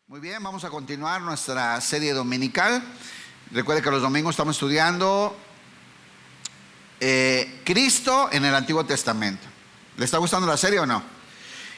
Muy bien, vamos a continuar nuestra serie dominical. Recuerde que los domingos estamos estudiando Cristo en el Antiguo Testamento. ¿Le está gustando la serie o no?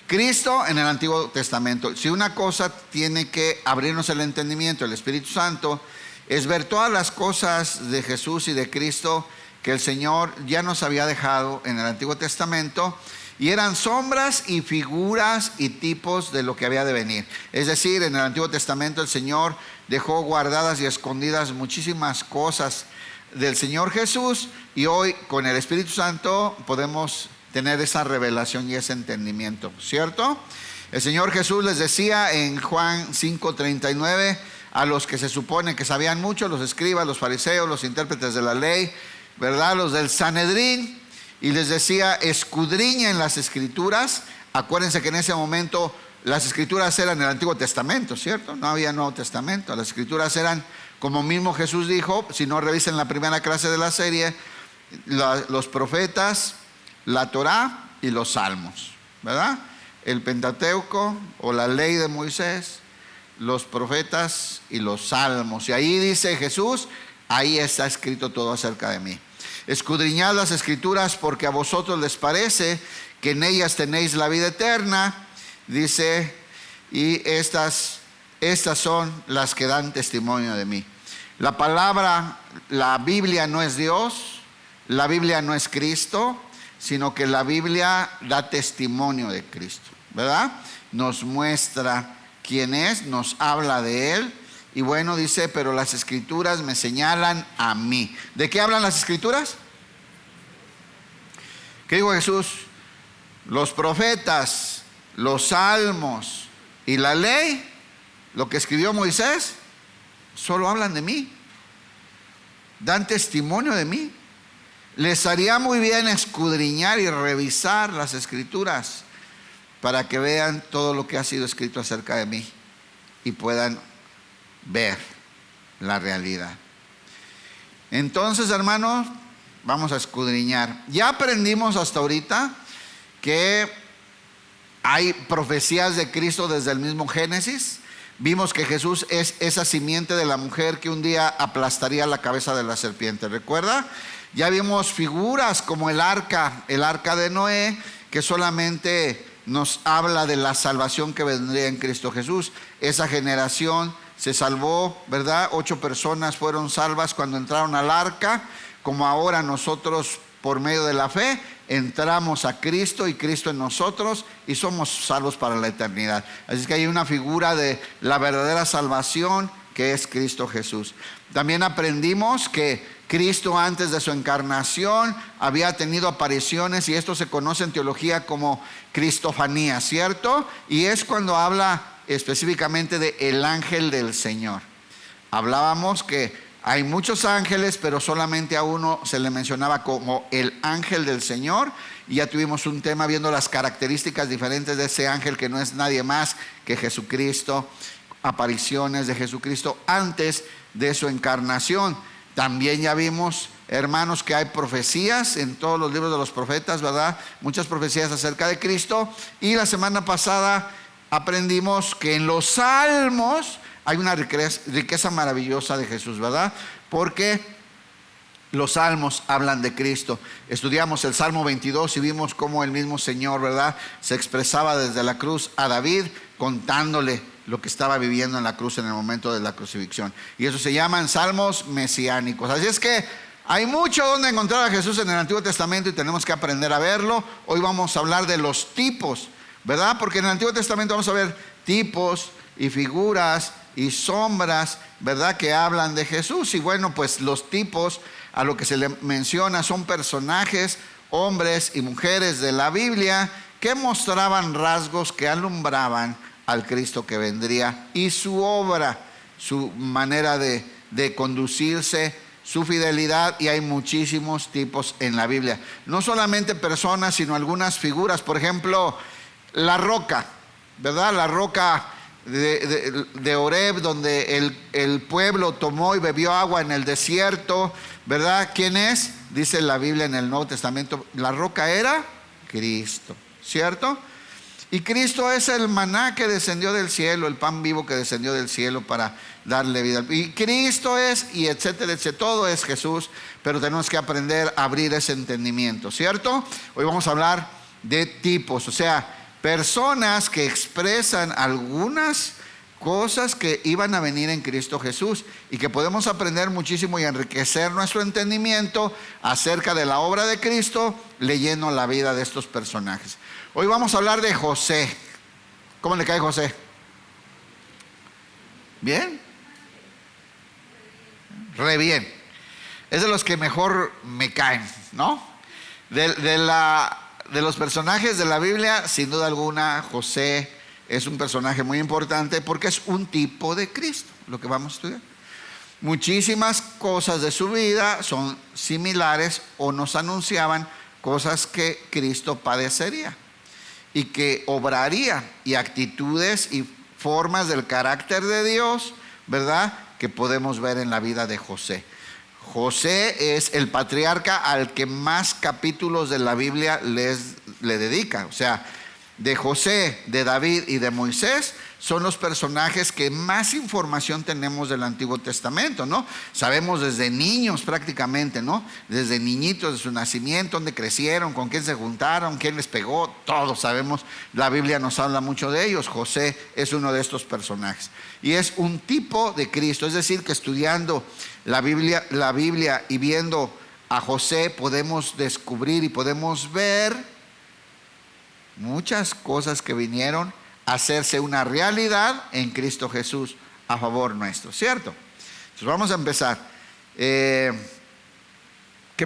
Cristo en el Antiguo Testamento. Si una cosa tiene que abrirnos el entendimiento, el Espíritu Santo, es ver todas las cosas de Jesús y de Cristo que el Señor ya nos había dejado en el Antiguo Testamento. Y eran sombras y figuras y tipos de lo que había de venir. Es decir, en el Antiguo Testamento el Señor dejó guardadas y escondidas muchísimas cosas del Señor Jesús. Y hoy con el Espíritu Santo podemos tener esa revelación y ese entendimiento, ¿cierto? El Señor Jesús les decía en Juan 5:39 a los que se supone que sabían mucho, los escribas, los fariseos, los intérpretes de la ley, ¿verdad? Los del Sanedrín. Y les decía, escudriñen las escrituras. Acuérdense que en ese momento las escrituras eran el Antiguo Testamento, ¿cierto? No había Nuevo Testamento. Las escrituras eran, como mismo Jesús dijo, si no revisen la primera clase de la serie, los profetas, la Torá y los salmos, ¿verdad? El Pentateuco o la ley de Moisés, los profetas y los salmos. Y ahí dice Jesús, ahí está escrito todo acerca de mí. Escudriñad las escrituras porque a vosotros les parece que en ellas tenéis la vida eterna, dice, y estas son las que dan testimonio de mí. La palabra, la Biblia no es Dios, la Biblia no es Cristo, sino que la Biblia da testimonio de Cristo, ¿verdad? Nos muestra quién es, nos habla de Él. Y bueno, dice, pero las escrituras me señalan a mí. ¿De qué hablan las escrituras? ¿Qué dijo Jesús? Los profetas, los salmos y la ley, lo que escribió Moisés, solo hablan de mí. Dan testimonio de mí. Les haría muy bien escudriñar y revisar las escrituras para que vean todo lo que ha sido escrito acerca de mí y puedan ver la realidad. Entonces, hermanos, vamos a escudriñar. Ya aprendimos hasta ahorita que hay profecías de Cristo desde el mismo Génesis. Vimos que Jesús es esa simiente de la mujer que un día aplastaría la cabeza de la serpiente, ¿recuerda? Ya vimos figuras como el arca de Noé, que solamente nos habla de la salvación que vendría en Cristo Jesús. Esa generación se salvó, ¿verdad? 8 personas fueron salvas cuando entraron al arca, como ahora nosotros por medio de la fe entramos a Cristo y Cristo en nosotros y somos salvos para la eternidad. Así que hay una figura de la verdadera salvación que es Cristo Jesús. También aprendimos que Cristo antes de su encarnación había tenido apariciones, y esto se conoce en teología como cristofanía, ¿cierto? Y es cuando habla específicamente de el ángel del Señor. Hablábamos que hay muchos ángeles, pero solamente a uno se le mencionaba como el ángel del Señor. Y ya tuvimos un tema viendo las características diferentes de ese ángel, que no es nadie más que Jesucristo, apariciones de Jesucristo antes de su encarnación. También ya vimos, hermanos, que hay profecías en todos los libros de los profetas, ¿verdad? Muchas profecías acerca de Cristo. Y la semana pasada aprendimos que en los salmos hay una riqueza maravillosa de Jesús, ¿verdad? Porque los salmos hablan de Cristo. Estudiamos el Salmo 22 y vimos cómo el mismo Señor, ¿verdad?, se expresaba desde la cruz a David, contándole lo que estaba viviendo en la cruz en el momento de la crucifixión. Y eso se llaman salmos mesiánicos. Así es que hay mucho donde encontrar a Jesús en el Antiguo Testamento y tenemos que aprender a verlo. Hoy vamos a hablar de los tipos, ¿verdad? Porque en el Antiguo Testamento vamos a ver tipos y figuras y sombras, ¿verdad?, que hablan de Jesús. Y bueno, pues los tipos a lo que se le menciona son personajes, hombres y mujeres de la Biblia que mostraban rasgos que alumbraban al Cristo que vendría, y su obra, su manera de conducirse, su fidelidad. Y hay muchísimos tipos en la Biblia, no solamente personas, sino algunas figuras. Por ejemplo, la roca, ¿verdad? La roca de Horeb, donde el pueblo tomó y bebió agua en el desierto, ¿verdad? ¿Quién es? Dice la Biblia en el Nuevo Testamento, la roca era Cristo, ¿cierto? Y Cristo es el maná que descendió del cielo, el pan vivo que descendió del cielo para darle vida. Y Cristo es, y etcétera, etcétera. Todo es Jesús, pero tenemos que aprender a abrir ese entendimiento, ¿cierto? Hoy vamos a hablar de tipos, o sea, personas que expresan algunas cosas que iban a venir en Cristo Jesús y que podemos aprender muchísimo y enriquecer nuestro entendimiento acerca de la obra de Cristo leyendo la vida de estos personajes. Hoy vamos a hablar de José. ¿Cómo le cae José? ¿Bien? Re bien. Es de los que mejor me caen, ¿no? De los personajes de la Biblia, sin duda alguna, José es un personaje muy importante porque es un tipo de Cristo, lo que vamos a estudiar. Muchísimas cosas de su vida son similares o nos anunciaban cosas que Cristo padecería y que obraría, y actitudes y formas del carácter de Dios, ¿verdad?, que podemos ver en la vida de José. José es el patriarca al que más capítulos de la Biblia le dedica. O sea, de José, de David y de Moisés son los personajes que más información tenemos del Antiguo Testamento, ¿no? Sabemos desde niños prácticamente, ¿no? Desde niñitos de su nacimiento, dónde crecieron, con quién se juntaron, quién les pegó, todos sabemos. La Biblia nos habla mucho de ellos. José es uno de estos personajes y es un tipo de Cristo. Es decir, que estudiando la Biblia y viendo a José podemos descubrir y podemos ver muchas cosas que vinieron a hacerse una realidad en Cristo Jesús a favor nuestro, ¿cierto? Entonces vamos a empezar. ¿Qué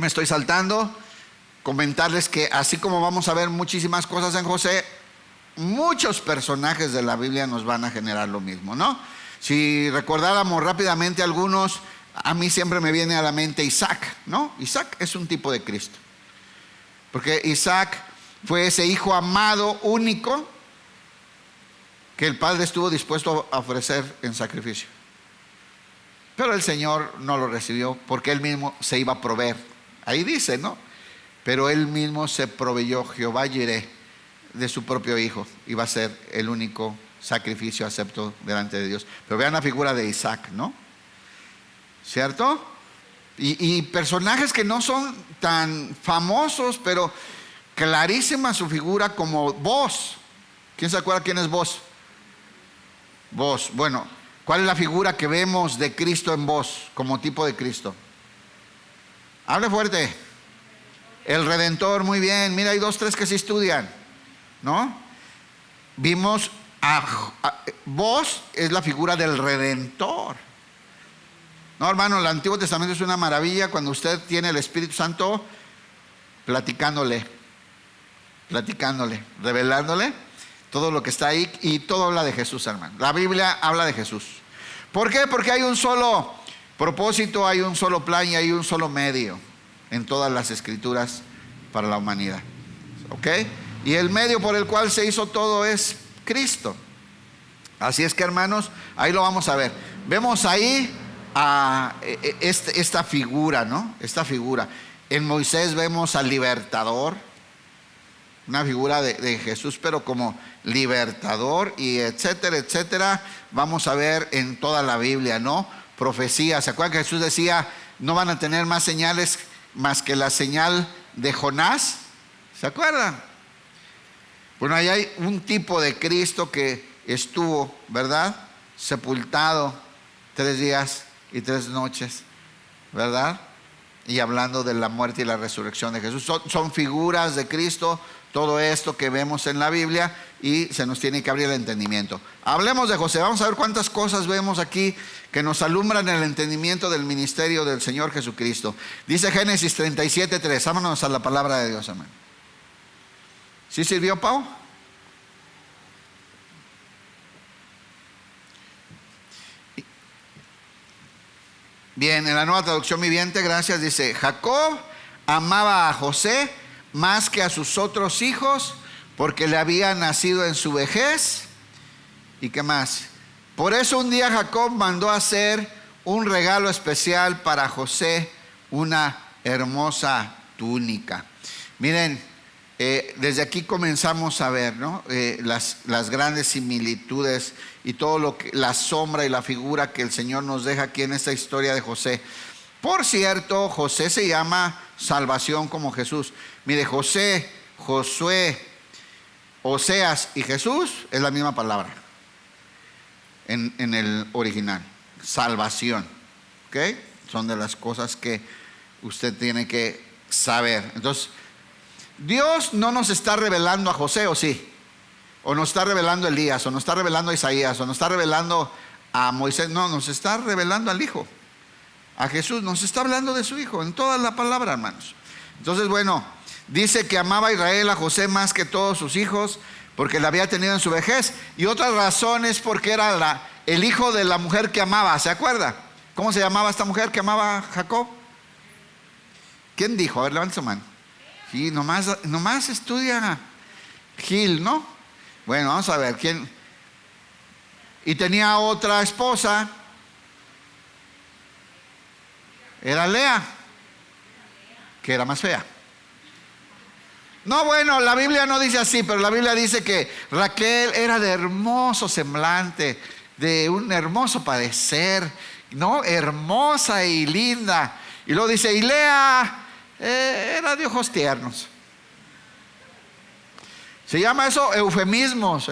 me estoy saltando? Comentarles que así como vamos a ver muchísimas cosas en José, muchos personajes de la Biblia nos van a generar lo mismo, ¿no? Si recordáramos rápidamente algunos, a mí siempre me viene a la mente Isaac, ¿no? Isaac es un tipo de Cristo, porque Isaac fue ese hijo amado, único, que el padre estuvo dispuesto a ofrecer en sacrificio. Pero el Señor no lo recibió porque él mismo se iba a proveer. Ahí dice, ¿no? Pero él mismo se proveyó, Jehová Jireh, de su propio hijo. Iba a ser el único sacrificio acepto delante de Dios. Pero vean la figura de Isaac, ¿no? ¿Cierto? Y personajes que no son tan famosos, pero clarísima su figura, como Boz. ¿Quién se acuerda quién es Boz? Boz. Bueno, ¿cuál es la figura que vemos de Cristo en Boz como tipo de Cristo? Hable fuerte. El Redentor, muy bien. Mira, hay 2, 3 que se estudian, ¿no? Vimos Boz es la figura del Redentor. No, hermano, el Antiguo Testamento es una maravilla cuando usted tiene el Espíritu Santo platicándole, revelándole todo lo que está ahí, y todo habla de Jesús, hermano. La Biblia habla de Jesús. ¿Por qué? Porque hay un solo propósito, hay un solo plan y hay un solo medio en todas las escrituras para la humanidad, ¿ok? Y el medio por el cual se hizo todo es Cristo. Así es que, hermanos, ahí lo vamos a ver. Vemos ahí a esta figura, ¿no? Esta figura. En Moisés vemos al libertador, una figura de Jesús, pero como libertador, y etcétera, etcétera. Vamos a ver en toda la Biblia, ¿no? Profecías. ¿Se acuerdan que Jesús decía, no van a tener más señales más que la señal de Jonás? ¿Se acuerdan? Bueno, ahí hay un tipo de Cristo que estuvo, ¿verdad?, sepultado 3 días y 3 noches, ¿verdad? Y hablando de la muerte y la resurrección de Jesús. Son figuras de Cristo, todo esto que vemos en la Biblia, y se nos tiene que abrir el entendimiento. Hablemos de José. Vamos a ver cuántas cosas vemos aquí que nos alumbran el entendimiento del ministerio del Señor Jesucristo. Dice Génesis 37:3. Vámonos a la palabra de Dios, amén. ¿Sí sirvió, Pau? Bien, en la Nueva Traducción Viviente, gracias, dice: Jacob amaba a José más que a sus otros hijos, porque le había nacido en su vejez. ¿Y qué más? Por eso un día Jacob mandó hacer un regalo especial para José, una hermosa túnica. Miren, desde aquí comenzamos a ver, ¿no? Las grandes similitudes y todo lo que, la sombra y la figura que el Señor nos deja aquí en esta historia de José. Por cierto, José se llama salvación como Jesús. Mire, José, Josué, Oseas y Jesús es la misma palabra en el original. Salvación, ¿ok? Son de las cosas que usted tiene que saber. Entonces, Dios no nos está revelando a José, ¿o sí? O nos está revelando a Elías, o nos está revelando a Isaías, o nos está revelando a Moisés. No, nos está revelando al Hijo, a Jesús. Nos está hablando de su Hijo en toda la palabra, hermanos. Entonces, bueno, dice que amaba a Israel a José más que todos sus hijos, porque la había tenido en su vejez. Y otra razón es porque era el hijo de la mujer que amaba. ¿Se acuerda? ¿Cómo se llamaba esta mujer que amaba a Jacob? ¿Quién dijo? A ver, levante su mano. Sí, nomás estudia Gil, ¿no? Bueno, vamos a ver quién. Y tenía otra esposa. Era Lea, que era más fea. No, bueno, la Biblia no dice así, pero la Biblia dice que Raquel era de hermoso semblante, de un hermoso parecer, ¿no? Hermosa y linda. Y luego dice, y Lea era de ojos tiernos. Se llama eso eufemismos,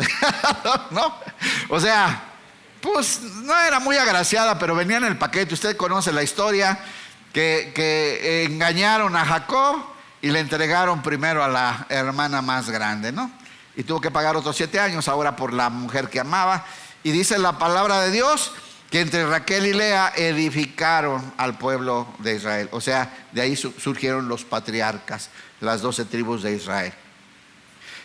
¿no? O sea, pues no era muy agraciada, pero venía en el paquete. Usted conoce la historia, que engañaron a Jacob y le entregaron primero a la hermana más grande, ¿no? Y tuvo que pagar otros 7 años ahora por la mujer que amaba. Y dice la palabra de Dios que entre Raquel y Lea edificaron al pueblo de Israel. O sea, de ahí surgieron los patriarcas, las 12 tribus de Israel.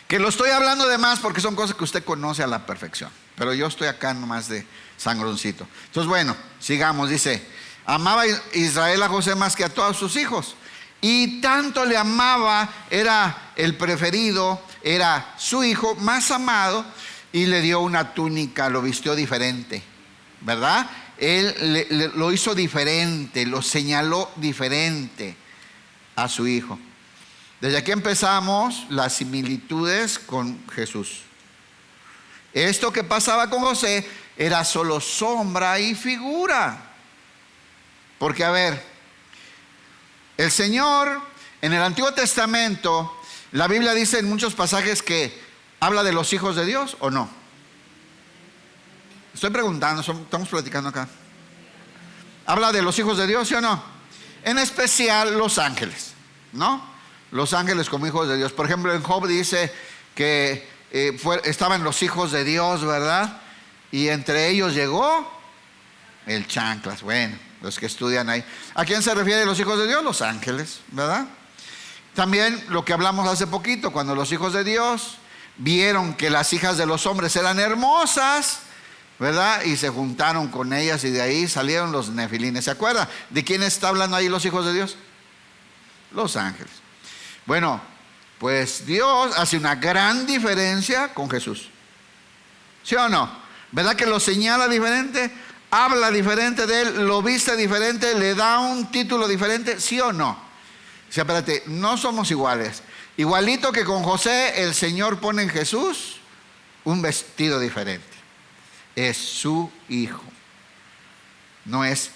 Que lo estoy hablando de más porque son cosas que usted conoce a la perfección. Pero yo estoy acá nomás de sangroncito. Entonces, bueno, sigamos. Dice, amaba Israel a José más que a todos sus hijos. Y tanto le amaba, era el preferido, era su hijo más amado, y le dio una túnica, lo vistió diferente, ¿verdad? Él lo hizo diferente, lo señaló diferente a su hijo. Desde aquí empezamos las similitudes con Jesús. Esto que pasaba con José era solo sombra y figura. Porque, a ver, el Señor en el Antiguo Testamento, la Biblia dice en muchos pasajes que habla de los hijos de Dios, ¿o no? Estoy preguntando, estamos platicando acá. ¿Habla de los hijos de Dios, sí o no? En especial los ángeles, ¿no? Los ángeles como hijos de Dios. Por ejemplo, en Job dice que estaban los hijos de Dios, ¿verdad? Y entre ellos llegó el chanclas. Bueno, los que estudian ahí. ¿A quién se refiere los hijos de Dios? Los ángeles, ¿verdad? También lo que hablamos hace poquito, cuando los hijos de Dios vieron que las hijas de los hombres eran hermosas, ¿verdad? Y se juntaron con ellas y de ahí salieron los nefilines. ¿Se acuerda? ¿De quién está hablando ahí los hijos de Dios? Los ángeles. Bueno, pues Dios hace una gran diferencia con Jesús. ¿Sí o no? ¿Verdad que lo señala diferente? Habla diferente de él, lo viste diferente, le da un título diferente, ¿sí o no? O sea, espérate, no somos iguales. Igualito que con José, el Señor pone en Jesús un vestido diferente. Es su hijo. No es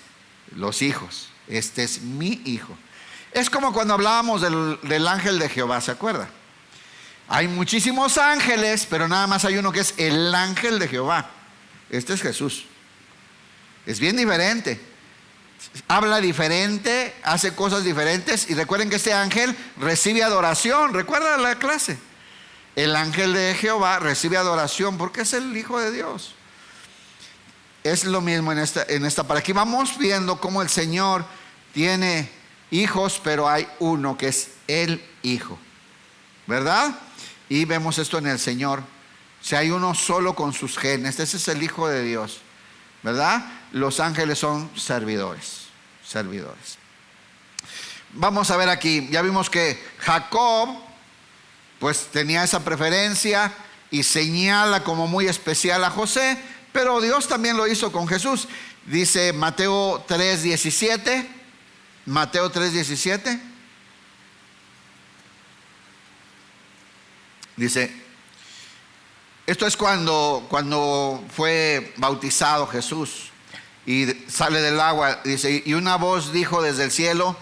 los hijos. Este es mi hijo. Es como cuando hablábamos del ángel de Jehová, ¿se acuerda? Hay muchísimos ángeles, pero nada más hay uno que es el ángel de Jehová. Este es Jesús. Es bien diferente. Habla diferente, hace cosas diferentes. Y recuerden que este ángel recibe adoración. ¿Recuerdan la clase? El ángel de Jehová recibe adoración porque es el Hijo de Dios. Es lo mismo en esta. Para aquí vamos viendo cómo el Señor tiene hijos, pero hay uno que es el Hijo, ¿verdad? Y vemos esto en el Señor. Si hay uno solo con sus genes, ese es el Hijo de Dios, ¿verdad? Los ángeles son servidores. Vamos a ver aquí, ya vimos que Jacob pues tenía esa preferencia y señala como muy especial a José, pero Dios también lo hizo con Jesús. Dice Mateo 3:17. Mateo 3:17. Dice, esto es cuando fue bautizado Jesús y sale del agua. Dice, y una voz dijo desde el cielo: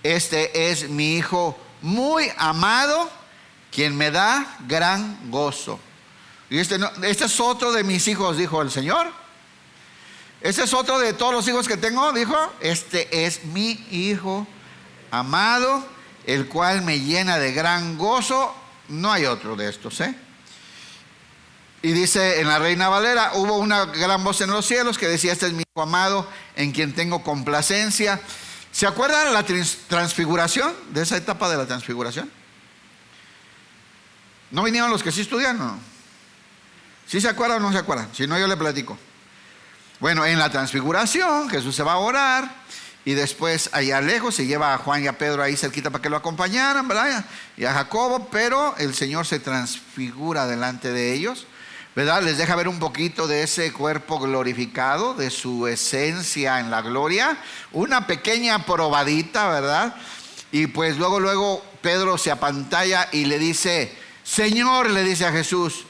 este es mi Hijo muy amado, quien me da gran gozo. Y este es otro de mis hijos, dijo el Señor. Este es otro de todos los hijos que tengo, dijo. Este es mi Hijo amado, el cual me llena de gran gozo. No hay otro de estos, Y dice en la Reina Valera: hubo una gran voz en los cielos que decía: este es mi Hijo amado, en quien tengo complacencia. ¿Se acuerdan de la transfiguración? De esa etapa de la transfiguración. ¿No vinieron los que sí estudian? ¿No? ¿Sí se acuerdan o no se acuerdan? Si no, yo le platico. Bueno, en la transfiguración Jesús se va a orar, y después allá lejos se lleva a Juan y a Pedro ahí cerquita para que lo acompañaran, ¿verdad? Y a Jacobo, pero el Señor se transfigura delante de ellos, ¿verdad? Les deja ver un poquito de ese cuerpo glorificado, de su esencia en la gloria, una pequeña probadita, ¿verdad? Y pues luego Pedro se apantalla y le dice: Señor, le dice a Jesús,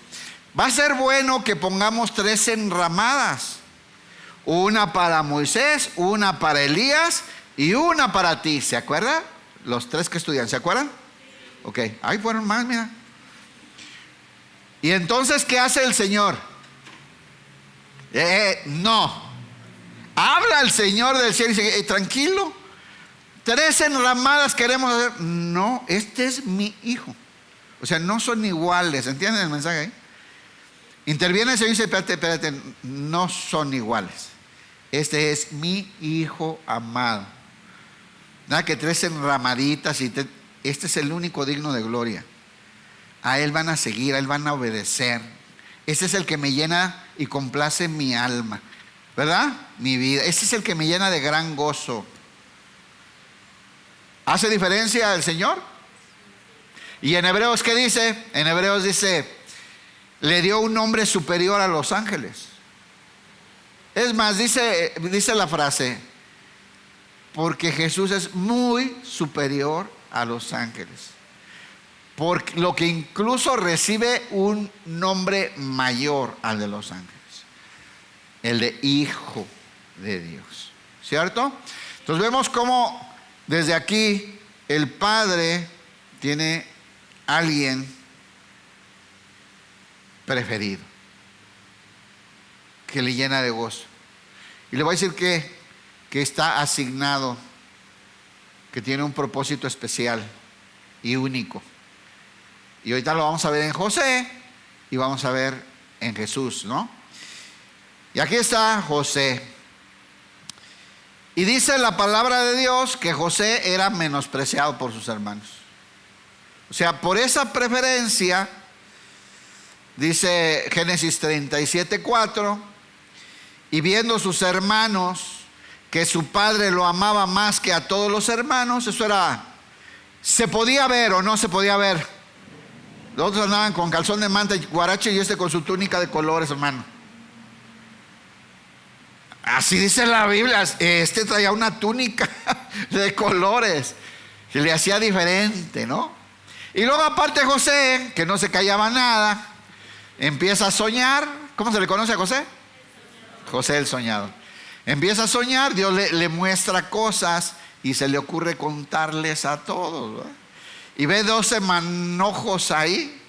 va a ser bueno que pongamos 3 enramadas, una para Moisés, una para Elías y una para ti. ¿Se acuerdan? Los 3 que estudian, ¿se acuerdan? Ok, ahí fueron más, mira. Y entonces, ¿qué hace el Señor? No. Habla el Señor del cielo y dice: tranquilo, 3 enramadas queremos hacer. No, este es mi Hijo. O sea, no son iguales. ¿Entienden el mensaje ahí? Interviene el Señor y dice: espérate, no son iguales. Este es mi Hijo amado. Nada que 3 enramaditas y este es el único digno de gloria. A Él van a seguir, a Él van a obedecer. Este es el que me llena y complace mi alma, ¿verdad? Mi vida. Este es el que me llena de gran gozo. ¿Hace diferencia el Señor? Y en Hebreos, ¿qué dice? En Hebreos dice: le dio un nombre superior a los ángeles. Es más, dice la frase: porque Jesús es muy superior a los ángeles, por lo que incluso recibe un nombre mayor al de los ángeles, el de Hijo de Dios, ¿cierto? Entonces vemos cómo desde aquí el Padre tiene alguien preferido que le llena de gozo. Y le voy a decir que está asignado, que tiene un propósito especial y único. Y ahorita lo vamos a ver en José y vamos a ver en Jesús, ¿no? Y aquí está José. Y dice la palabra de Dios que José era menospreciado por sus hermanos. O sea, por esa preferencia, dice Génesis 37:4, y viendo sus hermanos que su padre lo amaba más que a todos los hermanos, eso era, ¿se podía ver o no se podía ver? Los otros andaban con calzón de manta y guarache, y con su túnica de colores, hermano. Así dice la Biblia. Este traía una túnica de colores que le hacía diferente, ¿no? Y luego aparte José, que no se callaba nada, empieza a soñar. ¿Cómo se le conoce a José? José el soñador. Empieza a soñar, Dios le muestra cosas y se le ocurre contarles a todos, ¿verdad? Y ve 12 manojos ahí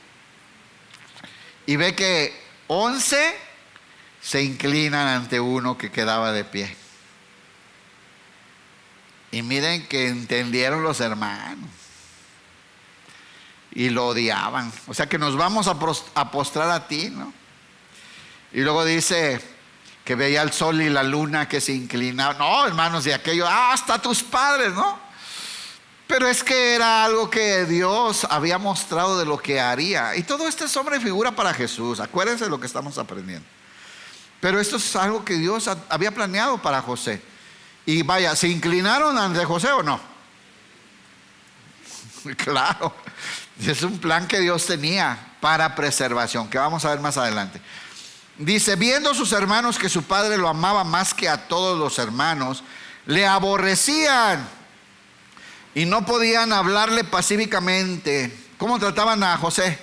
y ve que 11 se inclinan ante uno que quedaba de pie. Y miren que entendieron los hermanos y lo odiaban. O sea, que nos vamos a postrar a ti, ¿no? Y luego dice que veía el sol y la luna que se inclinaban. No, hermanos, de aquello, hasta tus padres, ¿no? Pero es que era algo que Dios había mostrado de lo que haría. Y todo esto es sobre figura para Jesús. Acuérdense de lo que estamos aprendiendo. Pero esto es algo que Dios había planeado para José. Y vaya, ¿se inclinaron ante José o no? Claro, es un plan que Dios tenía para preservación, que vamos a ver más adelante. Dice: viendo sus hermanos que su padre lo amaba más que a todos los hermanos, le aborrecían y no podían hablarle pacíficamente. ¿Cómo trataban a José?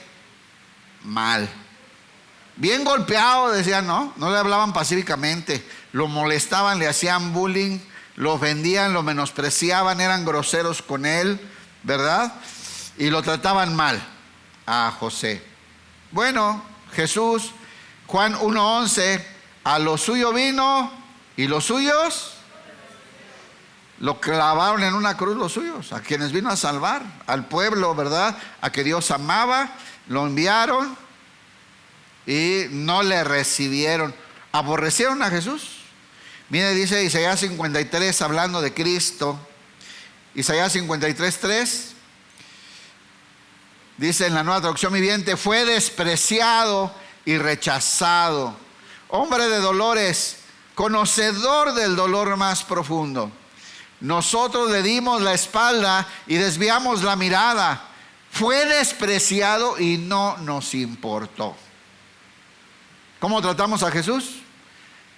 mal. Bien golpeado, decían, no le hablaban pacíficamente, lo molestaban, le hacían bullying, lo ofendían, lo menospreciaban, eran groseros con él, ¿verdad? Y lo trataban mal a José. Bueno, Jesús, Juan 1:11, a lo suyo vino y los suyos lo clavaron en una cruz, los suyos, a quienes vino a salvar, al pueblo, ¿verdad? A que Dios amaba, lo enviaron y no le recibieron. Aborrecieron a Jesús. Mire, dice Isaías 53, hablando de Cristo. Isaías 53:3. Dice en la Nueva Traducción Viviente: fue despreciado y rechazado, hombre de dolores, conocedor del dolor más profundo. Nosotros le dimos la espalda y desviamos la mirada. Fue despreciado y no nos importó. ¿Cómo tratamos a Jesús?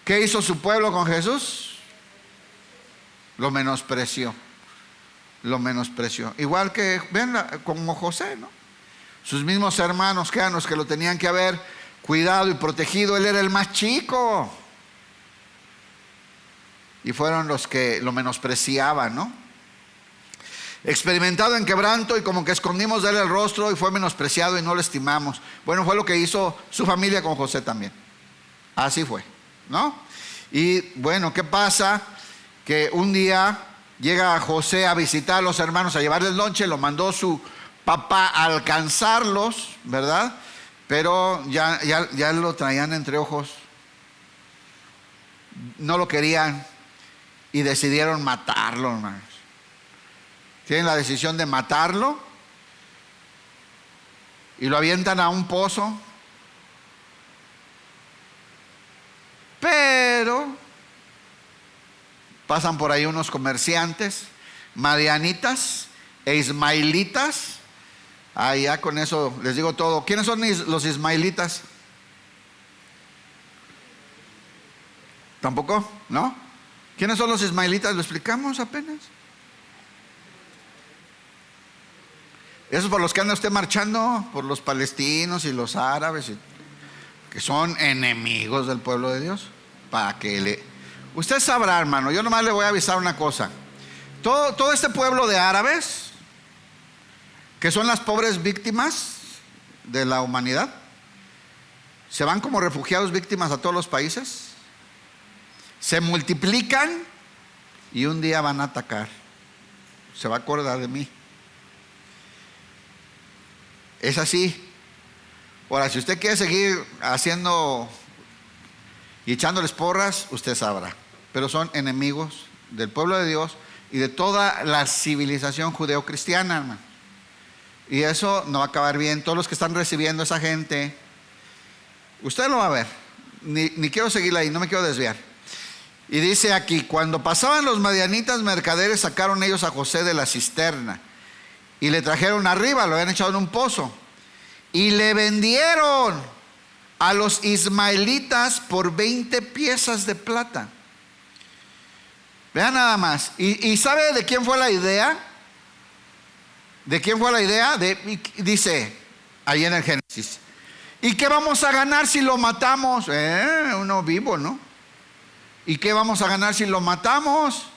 ¿Qué hizo su pueblo con Jesús? Lo menospreció. Lo menospreció. Igual que, ven, como José, ¿no? Sus mismos hermanos, que eran los que lo tenían que haber cuidado y protegido, él era el más chico. Y fueron los que lo menospreciaban, ¿no? Experimentado en quebranto y como que escondimos de él el rostro y fue menospreciado y no lo estimamos. Bueno, fue lo que hizo su familia con José también. Así fue, ¿no? Y bueno, ¿qué pasa? Que un día llega José a visitar a los hermanos, a llevarles lonche, lo mandó su papá a alcanzarlos, ¿verdad? Pero ya lo traían entre ojos, no lo querían y decidieron matarlo, hermanos. Tienen la decisión de matarlo y lo avientan a un pozo. Pero pasan por ahí unos comerciantes, madianitas e ismaelitas. Ya con eso les digo todo. ¿Quiénes son los ismaelitas? ¿Tampoco? ¿No? ¿Quiénes son los ismaelitas? ¿Lo explicamos apenas? Esos por los que anda usted marchando, por los palestinos y los árabes, que son enemigos del pueblo de Dios. Para que usted sabrá, hermano, yo nomás le voy a avisar una cosa. Todo este pueblo de árabes, que son las pobres víctimas de la humanidad, se van como refugiados víctimas a todos los países, se multiplican y un día van a atacar. Se va a acordar de mí. Es así. Ahora, si usted quiere seguir haciendo y echándoles porras, usted sabrá. Pero son enemigos del pueblo de Dios y de toda la civilización judeo-cristiana, hermano. Y eso no va a acabar bien. Todos los que están recibiendo a esa gente, usted lo va a ver. Ni quiero seguir ahí, no me quiero desviar. Y dice aquí: cuando pasaban los madianitas mercaderes, sacaron ellos a José de la cisterna y le trajeron arriba, lo habían echado en un pozo, y le vendieron a los ismaelitas por 20 piezas de plata. Vean nada más. ¿Y sabe de quién fue la idea? ¿De quién fue la idea? Dice ahí en el Génesis: ¿y qué vamos a ganar si lo matamos? Uno vivo, ¿no? ¿Y qué vamos a ganar si lo matamos?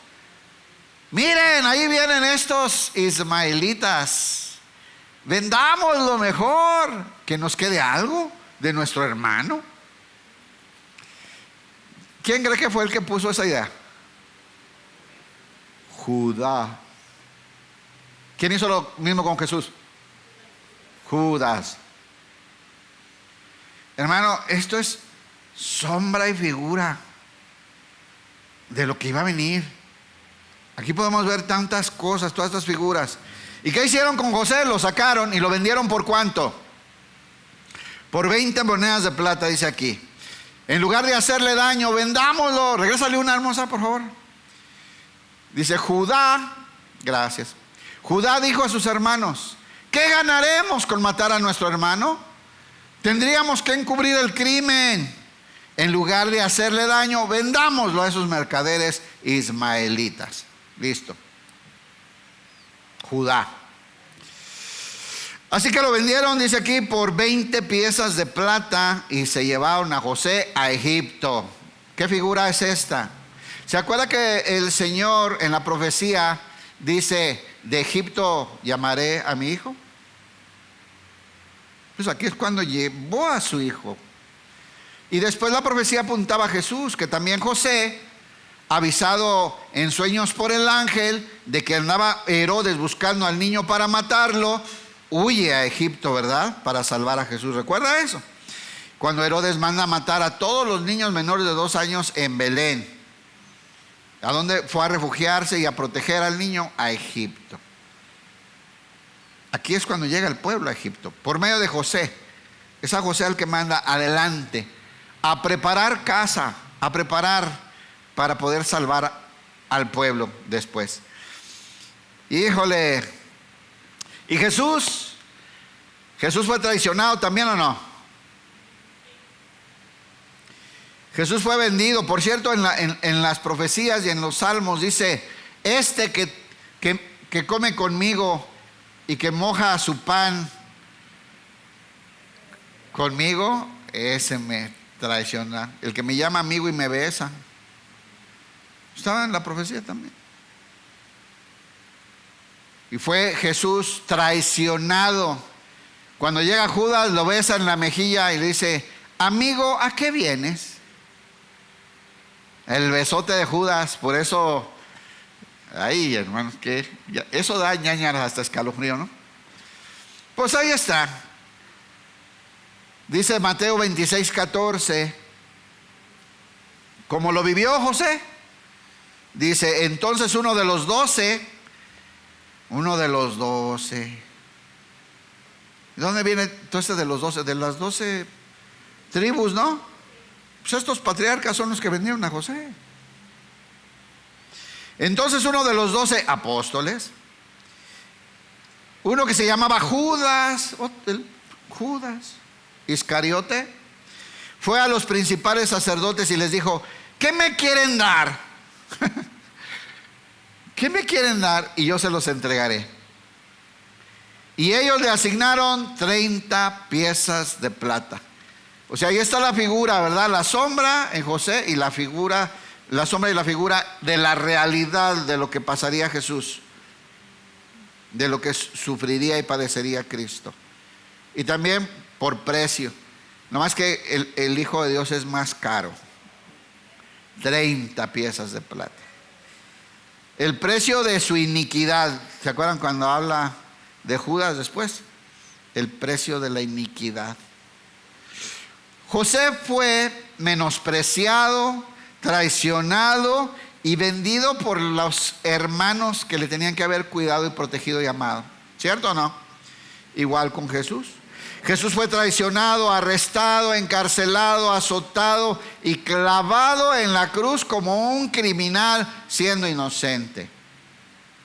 Miren, ahí vienen estos ismaelitas. Vendamos lo mejor, que nos quede algo de nuestro hermano. ¿Quién cree que fue el que puso esa idea? Judá. ¿Quién hizo lo mismo con Jesús? Judas. Hermano, esto es sombra y figura de lo que iba a venir. Aquí podemos ver tantas cosas, todas estas figuras. ¿Y qué hicieron con José? Lo sacaron y lo vendieron ¿por cuánto? Por 20 monedas de plata, dice aquí. En lugar de hacerle daño, vendámoslo. Regrésale una hermosa, por favor. Dice Judá, gracias. Judá dijo a sus hermanos: ¿qué ganaremos con matar a nuestro hermano? Tendríamos que encubrir el crimen. En lugar de hacerle daño, vendámoslo a esos mercaderes ismaelitas. Listo. Judá. Así que lo vendieron, dice aquí, por 20 piezas de plata y se llevaron a José a Egipto. ¿Qué figura es esta? ¿Se acuerda que el Señor en la profecía dice, de Egipto llamaré a mi hijo? Pues aquí es cuando llevó a su hijo. Y después la profecía apuntaba a Jesús, que también José, avisado en sueños por el ángel de que andaba Herodes buscando al niño para matarlo, huye a Egipto, ¿verdad? Para salvar a Jesús. ¿Recuerda eso? Cuando Herodes manda a matar a todos los niños menores de 2 años en Belén. ¿A dónde fue a refugiarse y a proteger al niño? A Egipto. Aquí es cuando llega el pueblo a Egipto, por medio de José. Es a José el que manda adelante a preparar casa, a preparar para poder salvar al pueblo después. Híjole. ¿Y Jesús? ¿Jesús fue traicionado también o no? Jesús fue vendido. Por cierto, en las profecías y en los salmos dice, que come conmigo y que moja su pan conmigo, ese me traiciona. El que me llama amigo y me besa. Estaba en la profecía también. Y fue Jesús traicionado. Cuando llega Judas, lo besa en la mejilla y le dice, amigo, ¿a qué vienes? El besote de Judas. Por eso, ay, hermanos, que eso da ñañaras hasta escalofrío, ¿no? Pues ahí está. Dice Mateo 26:14, como lo vivió José. Dice, entonces uno de los 12, ¿dónde viene todo este de los 12? De las 12 tribus, ¿no? Pues estos patriarcas son los que vendieron a José. Entonces uno de los 12 apóstoles, uno que se llamaba Judas Iscariote, fue a los principales sacerdotes y les dijo, ¿qué me quieren dar? ¿Qué me quieren dar? Y yo se los entregaré. Y ellos le asignaron 30 piezas de plata. O sea, ahí está la figura, ¿verdad? La sombra en José y la sombra y la figura de la realidad de lo que pasaría a Jesús, de lo que sufriría y padecería Cristo. Y también por precio. No más que el Hijo de Dios es más caro. 30 piezas de plata. El precio de su iniquidad. ¿Se acuerdan cuando habla de Judas después? El precio de la iniquidad. José fue menospreciado, traicionado y vendido por los hermanos que le tenían que haber cuidado y protegido y amado. ¿Cierto o no? Igual con Jesús. Jesús fue traicionado, arrestado, encarcelado, azotado y clavado en la cruz como un criminal siendo inocente.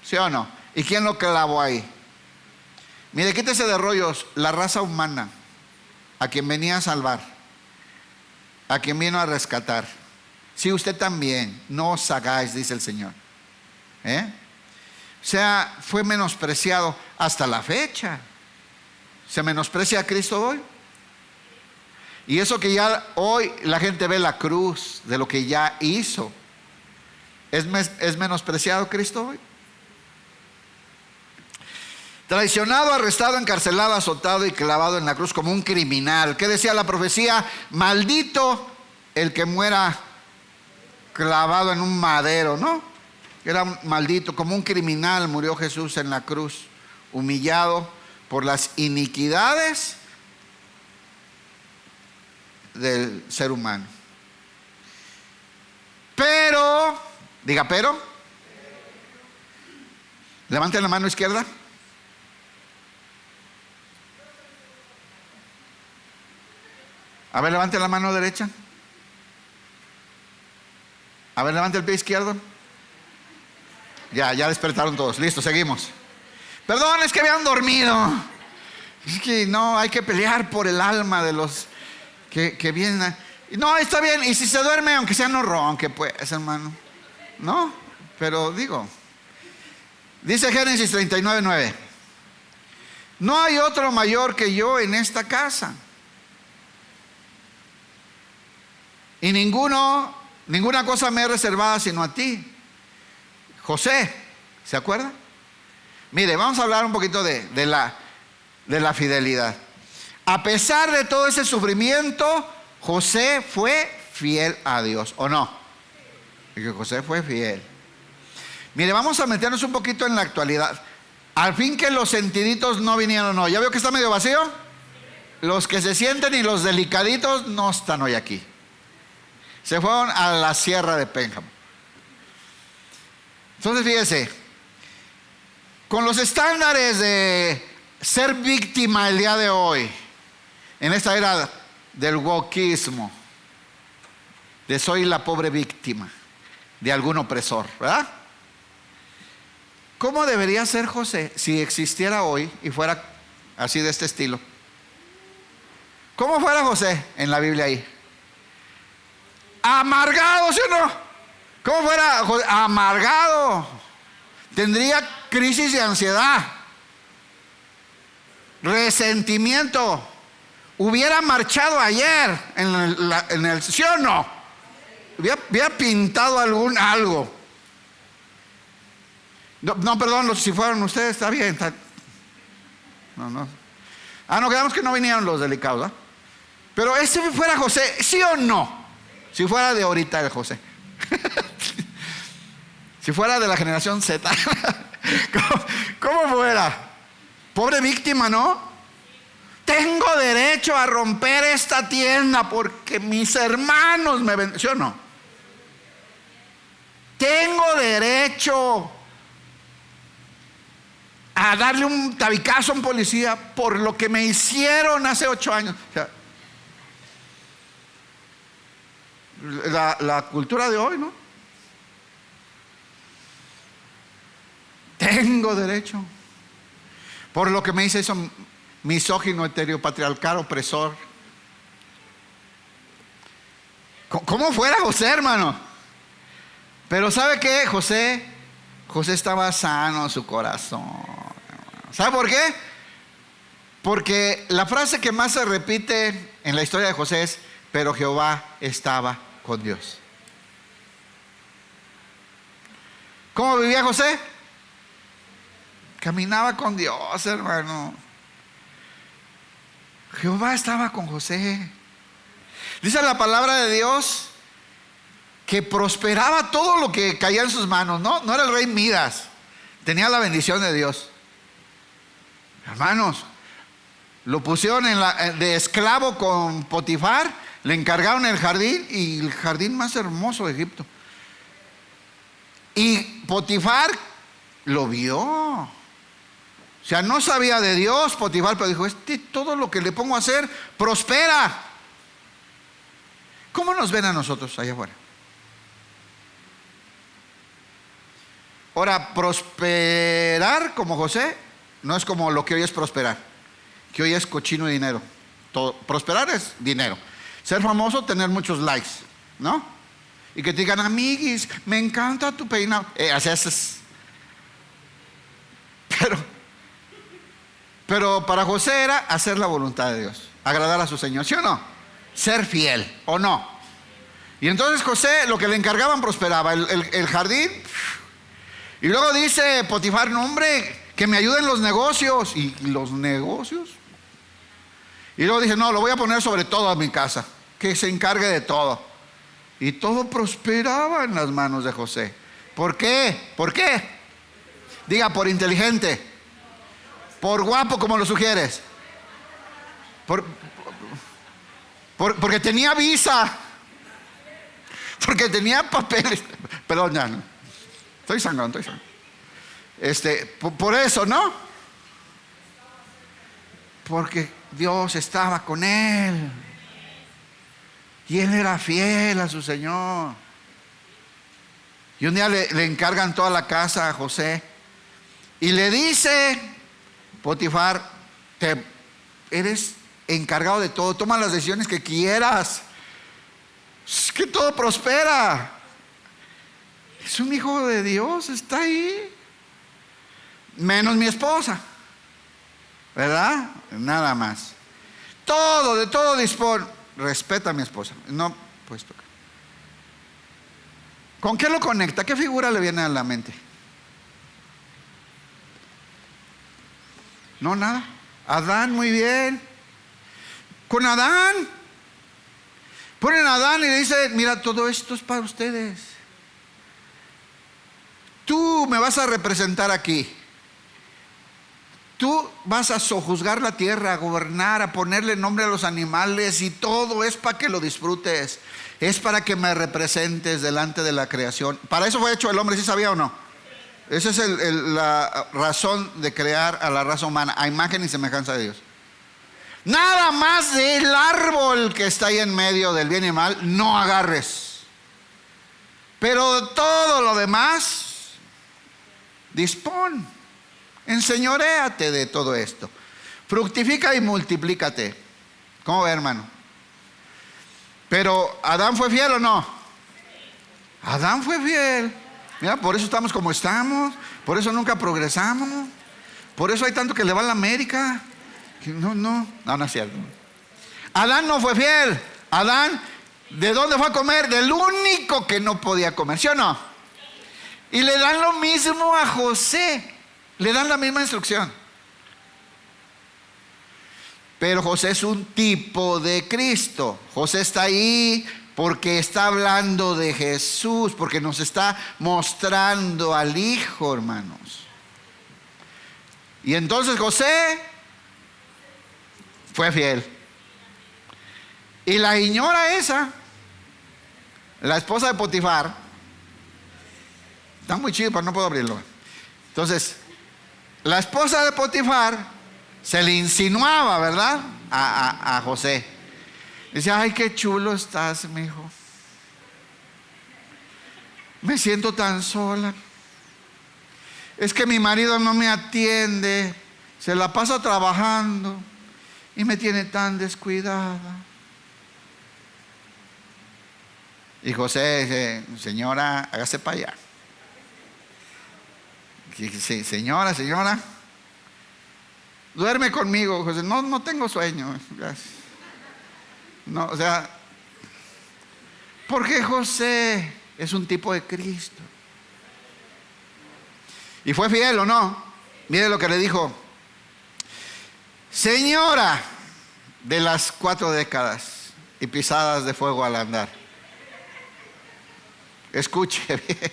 ¿Sí o no? ¿Y quién lo clavó ahí? Mire, quítese de rollos. La raza humana, a quien venía a salvar, a quien vino a rescatar. Sí, usted también, no os hagáis, dice el Señor. O sea, fue menospreciado hasta la fecha. ¿Se menosprecia a Cristo hoy? Y eso que ya hoy la gente ve la cruz de lo que ya hizo. ¿Es menospreciado Cristo hoy? Traicionado, arrestado, encarcelado, azotado y clavado en la cruz como un criminal. ¿Qué decía la profecía? Maldito el que muera clavado en un madero, ¿no? Era maldito, como un criminal murió Jesús en la cruz, humillado por las iniquidades del ser humano. Pero, diga pero. Levanten la mano izquierda. A ver, levante la mano derecha. A ver, levante el pie izquierdo. Ya despertaron todos. Listo, seguimos. Perdón, es que habían dormido. Es que no, hay que pelear por el alma de los que vienen. No, está bien. Y si se duerme, aunque sea no ronque, pues, hermano. No, pero digo. Dice Génesis 39:9. No hay otro mayor que yo en esta casa. Y ninguna cosa me es reservada sino a ti. José, ¿se acuerda? Mire, vamos a hablar un poquito de la fidelidad. A pesar de todo ese sufrimiento, José fue fiel a Dios, ¿o no? Y que José fue fiel. Mire, vamos a meternos un poquito en la actualidad. Al fin que los sentiditos no vinieron, no. ¿Ya veo que está medio vacío? Los que se sienten y los delicaditos no están hoy aquí. Se fueron a la sierra de Pénjamo. Entonces fíjese, con los estándares de ser víctima el día de hoy, en esta era del wokismo, de soy la pobre víctima de algún opresor, ¿verdad? ¿Cómo debería ser José si existiera hoy y fuera así de este estilo? ¿Cómo fuera José en la Biblia ahí? Amargado, ¿sí o no? ¿Cómo fuera José? Amargado. Tendría crisis de ansiedad, resentimiento. Hubiera marchado ayer en el ¿sí o no? Hubiera pintado algo. No, perdón, si fueron ustedes, está bien. No. No, quedamos que no vinieron los delicados, ¿verdad? Pero ese fuera José, ¿sí o no? Si fuera de ahorita el José. Si fuera de la generación Z. ¿Cómo fuera? Pobre víctima, ¿no? Tengo derecho a romper esta tienda porque mis hermanos me ven, ¿sí o no? Tengo derecho a darle un tabicazo a un policía por lo que me hicieron hace 8 años. O sea, la cultura de hoy, ¿no? Tengo derecho por lo que me hizo eso misógino, heteropatriarcal, opresor. ¿Cómo fuera José, hermano? Pero ¿sabe qué? José estaba sano en su corazón. ¿Sabe por qué? Porque la frase que más se repite en la historia de José es: pero Jehová estaba con Dios. ¿Cómo vivía José? Caminaba con Dios, hermano. Jehová estaba con José. Dice la palabra de Dios que prosperaba todo lo que caía en sus manos. No era el rey Midas, tenía la bendición de Dios. Hermanos, lo pusieron de esclavo con Potifar, le encargaron el jardín, y el jardín más hermoso de Egipto. Y Potifar lo vio. O sea, no sabía de Dios Potifar, pero dijo: todo lo que le pongo a hacer prospera. ¿Cómo nos ven a nosotros allá afuera? Ahora, prosperar como José no es como lo que hoy es prosperar, que hoy es cochino y dinero. Prosperar es dinero. Ser famoso, tener muchos likes, ¿no? Y que te digan: amiguis, me encanta tu peinado. Así es. Pero para José era hacer la voluntad de Dios, agradar a su Señor, ¿sí o no? Ser fiel, ¿o no? Y entonces José, lo que le encargaban prosperaba, el jardín. Y luego dice Potifar: no, hombre, que me ayuden los negocios. ¿Y los negocios? Y luego dice: no, lo voy a poner sobre todo a mi casa, que se encargue de todo. Y todo prosperaba en las manos de José. ¿Por qué? ¿Por qué? Diga: por inteligente. Por guapo, como lo sugieres. Porque tenía visa. Porque tenía papeles. Perdón, ya no. Estoy sangrando. Por eso, ¿no? Porque Dios estaba con él. Y él era fiel a su Señor. Y un día le encargan toda la casa a José. Y le dice Potifar: eres encargado de todo, toma las decisiones que quieras, es que todo prospera. Es un hijo de Dios, está ahí. Menos mi esposa, ¿verdad? Nada más. Todo, de todo dispone. Respeta a mi esposa. No puedes tocar. ¿Con qué lo conecta? ¿Qué figura le viene a la mente? No, nada. Adán, muy bien. Con Adán. Ponen a Adán y le dice: mira, todo esto es para ustedes. Tú me vas a representar aquí. Tú vas a sojuzgar la tierra, a gobernar, a ponerle nombre a los animales, y todo es para que lo disfrutes. Es para que me representes delante de la creación. Para eso fue hecho el hombre, ¿sí sabía o no? Esa es la razón de crear a la raza humana, a imagen y semejanza de Dios. Nada más del árbol que está ahí en medio del bien y mal, no agarres. Pero todo lo demás, dispón. Enseñoréate de todo esto. Fructifica y multiplícate. ¿Cómo ve, hermano? Pero ¿Adán fue fiel o no? Adán fue fiel. Mira, por eso estamos como estamos. Por eso nunca progresamos. Por eso hay tanto que le va a la América. No es cierto. Adán no fue fiel. Adán, ¿de dónde fue a comer? Del único que no podía comer, ¿sí o no? Y le dan lo mismo a José. Le dan la misma instrucción. Pero José es un tipo de Cristo. José está ahí porque está hablando de Jesús, porque nos está mostrando al Hijo, hermanos. Y entonces José fue fiel. Y la señora esa, la esposa de Potifar, está muy chido, pero no puedo abrirlo. Entonces, la esposa de Potifar se le insinuaba, ¿verdad? A José. Decía: ay, qué chulo estás, mi hijo. Me siento tan sola. Es que mi marido no me atiende, se la pasa trabajando y me tiene tan descuidada. Y José dice: señora, hágase para allá. Sí, señora, duerme conmigo. José: no tengo sueño. No, o sea, porque José es un tipo de Cristo. ¿Y fue fiel o no? Mire lo que le dijo: señora de las 4 décadas y pisadas de fuego al andar. Escuche bien.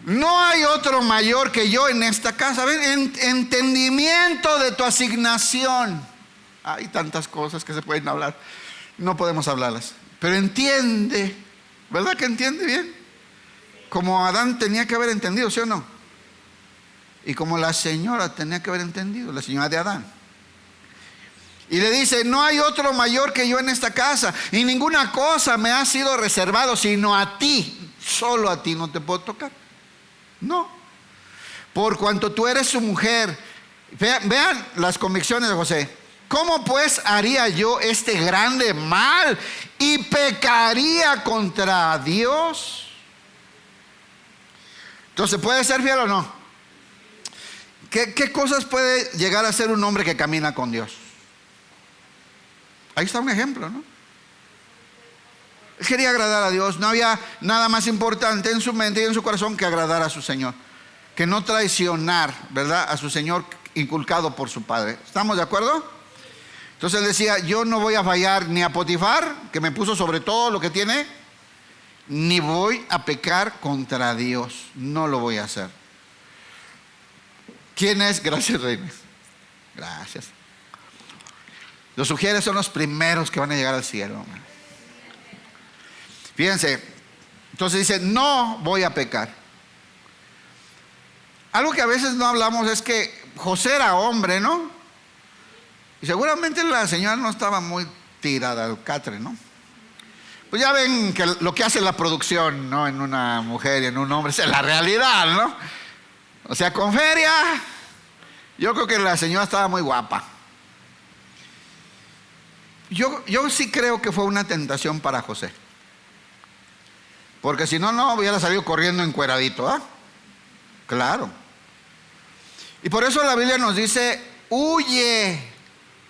No hay otro mayor que yo en esta casa. Ven, entendimiento de tu asignación. Hay tantas cosas que se pueden hablar, no podemos hablarlas, pero entiende, ¿verdad que entiende bien? Como Adán tenía que haber entendido, ¿sí o no? Y como la señora tenía que haber entendido, la señora de Adán. Y le dice: no hay otro mayor que yo en esta casa, y ninguna cosa me ha sido reservado sino a ti. Solo a ti no te puedo tocar. No, por cuanto tú eres su mujer. Vean las convicciones de José. ¿Cómo pues haría yo este grande mal y pecaría contra Dios? Entonces, ¿puede ser fiel o no? ¿Qué cosas puede llegar a ser un hombre que camina con Dios? Ahí está un ejemplo, ¿no? Él quería agradar a Dios. No había nada más importante en su mente y en su corazón que agradar a su Señor, que no traicionar, ¿verdad?, a su Señor inculcado por su padre. ¿Estamos de acuerdo? Entonces él decía: yo no voy a fallar ni a Potifar, que me puso sobre todo lo que tiene, ni voy a pecar contra Dios. No lo voy a hacer. ¿Quién es? Gracias, Reina. Gracias. Los sugieres son los primeros que van a llegar al cielo. Fíjense, entonces dice: no voy a pecar. Algo que a veces no hablamos es que José era hombre, ¿no? Y seguramente la señora no estaba muy tirada al catre, ¿no? Pues ya ven que lo que hace la producción, ¿no?, en una mujer y en un hombre, es la realidad, ¿no? O sea, con feria, yo creo que la señora estaba muy guapa. Yo sí creo que fue una tentación para José. Porque si no, no hubiera salido corriendo encueradito, ¿ah? Claro. Y por eso la Biblia nos dice, huye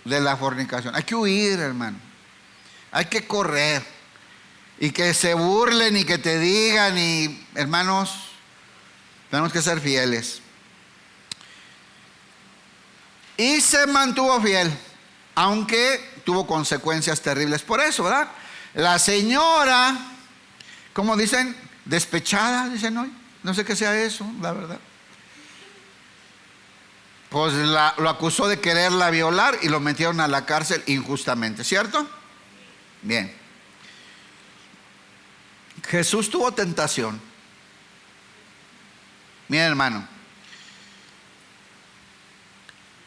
de la fornicación. Hay que huir, hermano. Hay que correr. Y que se burlen y que te digan, y hermanos, tenemos que ser fieles. Y se mantuvo fiel, aunque tuvo consecuencias terribles por eso, ¿verdad? La señora, ¿cómo dicen? Despechada, dicen hoy. No sé qué sea eso, la verdad. Pues lo acusó de quererla violar y lo metieron a la cárcel injustamente, ¿cierto? Bien. Jesús tuvo tentación. Miren, hermano,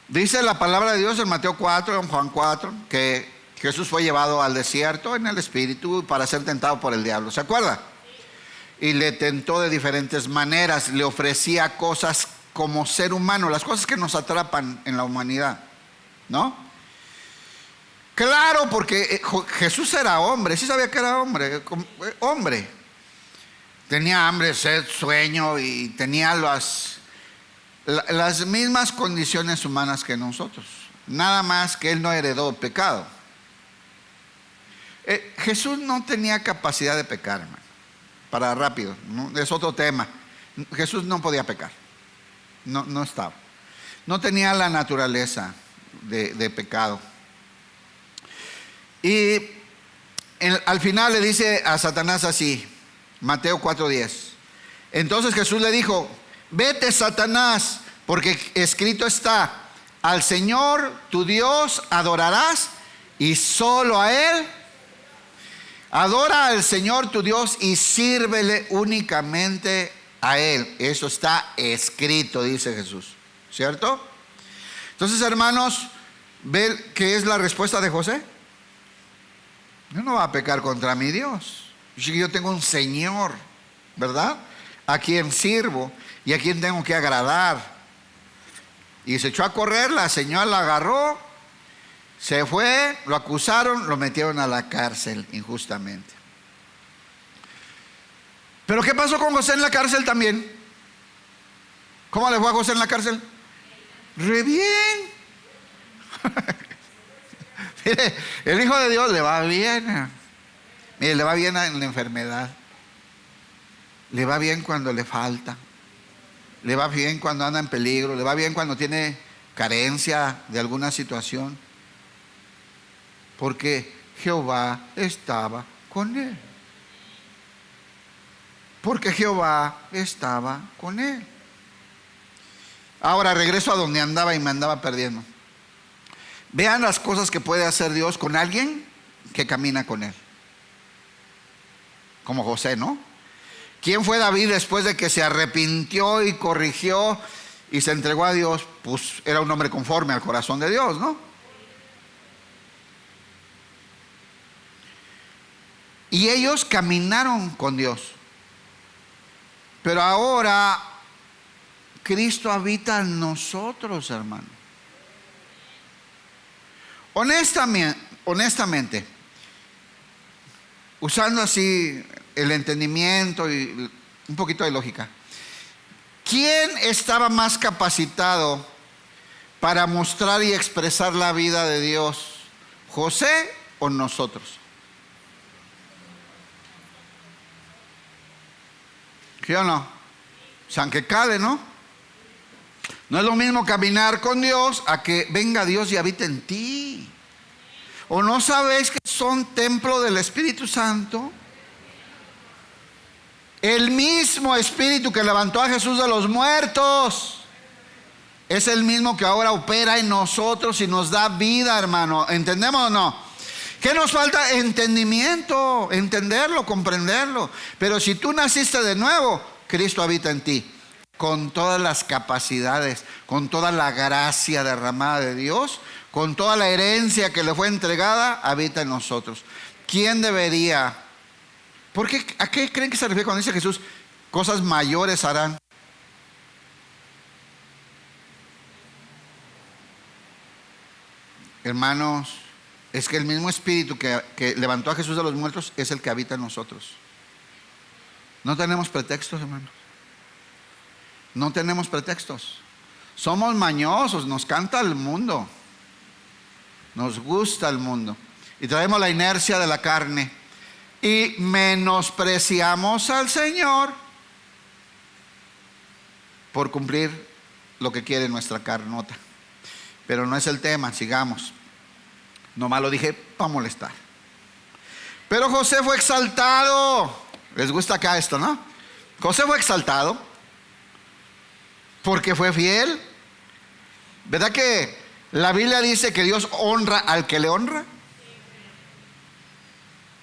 dice la palabra de Dios en Mateo 4, en Juan 4, que Jesús fue llevado al desierto en el espíritu para ser tentado por el diablo. ¿Se acuerda? Y le tentó de diferentes maneras. Le ofrecía cosas como ser humano, las cosas que nos atrapan en la humanidad, ¿no? Claro, porque Jesús era hombre. Sí sabía que era hombre. Hombre. Tenía hambre, sed, sueño, y tenía las mismas condiciones humanas que nosotros. Nada más que él no heredó pecado. Jesús no tenía capacidad de pecar, hermano. Para rápido, ¿no? Es otro tema. Jesús no podía pecar. No estaba. No tenía la naturaleza de pecado. Y al final le dice a Satanás así, Mateo 4:10. Entonces Jesús le dijo, vete, Satanás, porque escrito está, al Señor tu Dios adorarás y solo a Él. Adora al Señor tu Dios y sírvele únicamente a Él. Eso está escrito, dice Jesús, ¿cierto? Entonces, hermanos, ¿ven qué es la respuesta de José? Yo no voy a pecar contra mi Dios. Yo tengo un Señor, ¿verdad? A quien sirvo y a quien tengo que agradar. Y se echó a correr, la señora la agarró, se fue, lo acusaron, lo metieron a la cárcel injustamente. Pero ¿qué pasó con José en la cárcel también? ¿Cómo le fue a José en la cárcel? Re bien. Mire, el Hijo de Dios le va bien. Mire, le va bien en la enfermedad. Le va bien cuando le falta. Le va bien cuando anda en peligro. Le va bien cuando tiene carencia de alguna situación. Porque Jehová estaba con él. Porque Jehová estaba con él. Ahora regreso a donde andaba y me andaba perdiendo. Vean las cosas que puede hacer Dios con alguien que camina con él. Como José, ¿no? ¿Quién fue David después de que se arrepintió y corrigió y se entregó a Dios? Pues era un hombre conforme al corazón de Dios, ¿no? Y ellos caminaron con Dios. Pero ahora Cristo habita en nosotros, hermano. Honestamente, usando así el entendimiento y un poquito de lógica, ¿quién estaba más capacitado para mostrar y expresar la vida de Dios? ¿José o nosotros? ¿Sí o no? San que cale, ¿no? No es lo mismo caminar con Dios a que venga Dios y habite en ti. ¿O no sabéis que son templo del Espíritu Santo? El mismo Espíritu que levantó a Jesús de los muertos es el mismo que ahora opera en nosotros y nos da vida, hermano. ¿Entendemos o no? ¿Qué nos falta? Entendimiento, entenderlo, comprenderlo. Pero si tú naciste de nuevo, Cristo habita en ti, con todas las capacidades, con toda la gracia derramada de Dios, con toda la herencia que le fue entregada, habita en nosotros. ¿Quién debería? ¿A qué creen que se refiere cuando dice Jesús? Cosas mayores harán. Hermanos, es que el mismo Espíritu que levantó a Jesús de los muertos es el que habita en nosotros. No tenemos pretextos, hermanos. No tenemos pretextos. Somos mañosos, nos canta el mundo, nos gusta el mundo y traemos la inercia de la carne y menospreciamos al Señor por cumplir lo que quiere nuestra carnota. Pero no es el tema, sigamos. Nomás lo dije para molestar. Pero José fue exaltado. Les gusta acá esto, ¿no? José fue exaltado porque fue fiel. ¿Verdad que la Biblia dice que Dios honra al que le honra?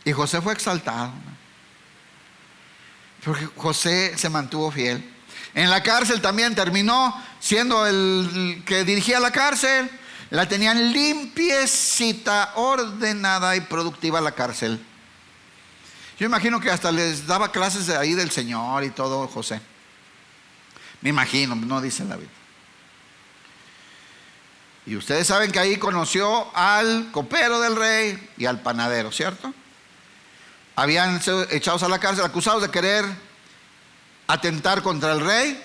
Y José fue exaltado porque José se mantuvo fiel. En la cárcel también terminó siendo el que dirigía la cárcel. La tenían limpiecita, ordenada y productiva la cárcel. Yo imagino que hasta les daba clases de ahí del Señor y todo José. Me imagino, no dice la Biblia. Y ustedes saben que ahí conoció al copero del rey y al panadero, ¿cierto? Habían sido echados a la cárcel acusados de querer atentar contra el rey,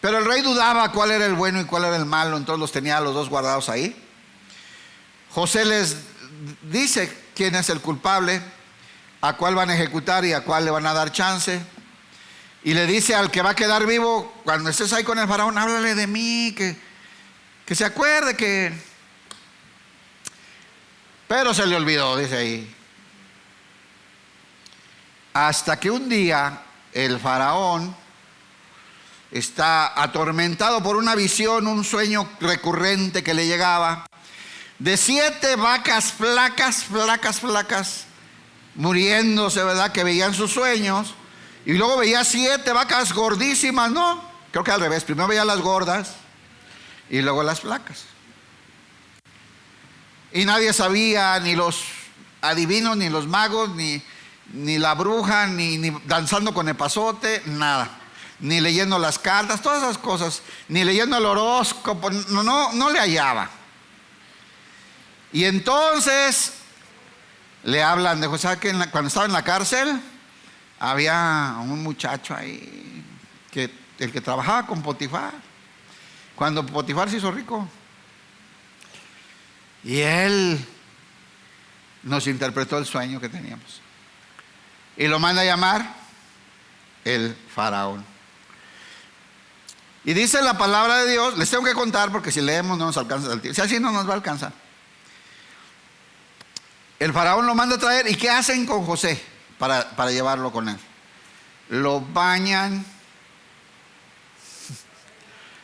pero el rey dudaba cuál era el bueno y cuál era el malo, entonces los tenía a los dos guardados ahí. José les dice quién es el culpable, a cuál van a ejecutar y a cuál le van a dar chance, y le dice al que va a quedar vivo: cuando estés ahí con el faraón, háblale de mí, que se acuerde que... Pero se le olvidó, dice ahí. Hasta que un día el faraón está atormentado por una visión, un sueño recurrente que le llegaba de 7 vacas flacas, muriéndose, ¿verdad? Que veían sus sueños, y luego veía 7 vacas gordísimas, ¿no? Creo que al revés, primero veía las gordas y luego las flacas. Y nadie sabía, ni los adivinos, ni los magos, ni la bruja, ni danzando con epazote, nada, ni leyendo las cartas, todas esas cosas, ni leyendo el horóscopo, no le hallaba. Y entonces le hablan de José, que cuando estaba en la cárcel había un muchacho ahí, el que trabajaba con Potifar, cuando Potifar se hizo rico, y él nos interpretó el sueño que teníamos. Y lo manda a llamar el faraón. Y dice la palabra de Dios, les tengo que contar porque si leemos no nos alcanza el tiempo. Si así no nos va a alcanzar. El faraón lo manda a traer. ¿Y qué hacen con José para llevarlo con él? Lo bañan,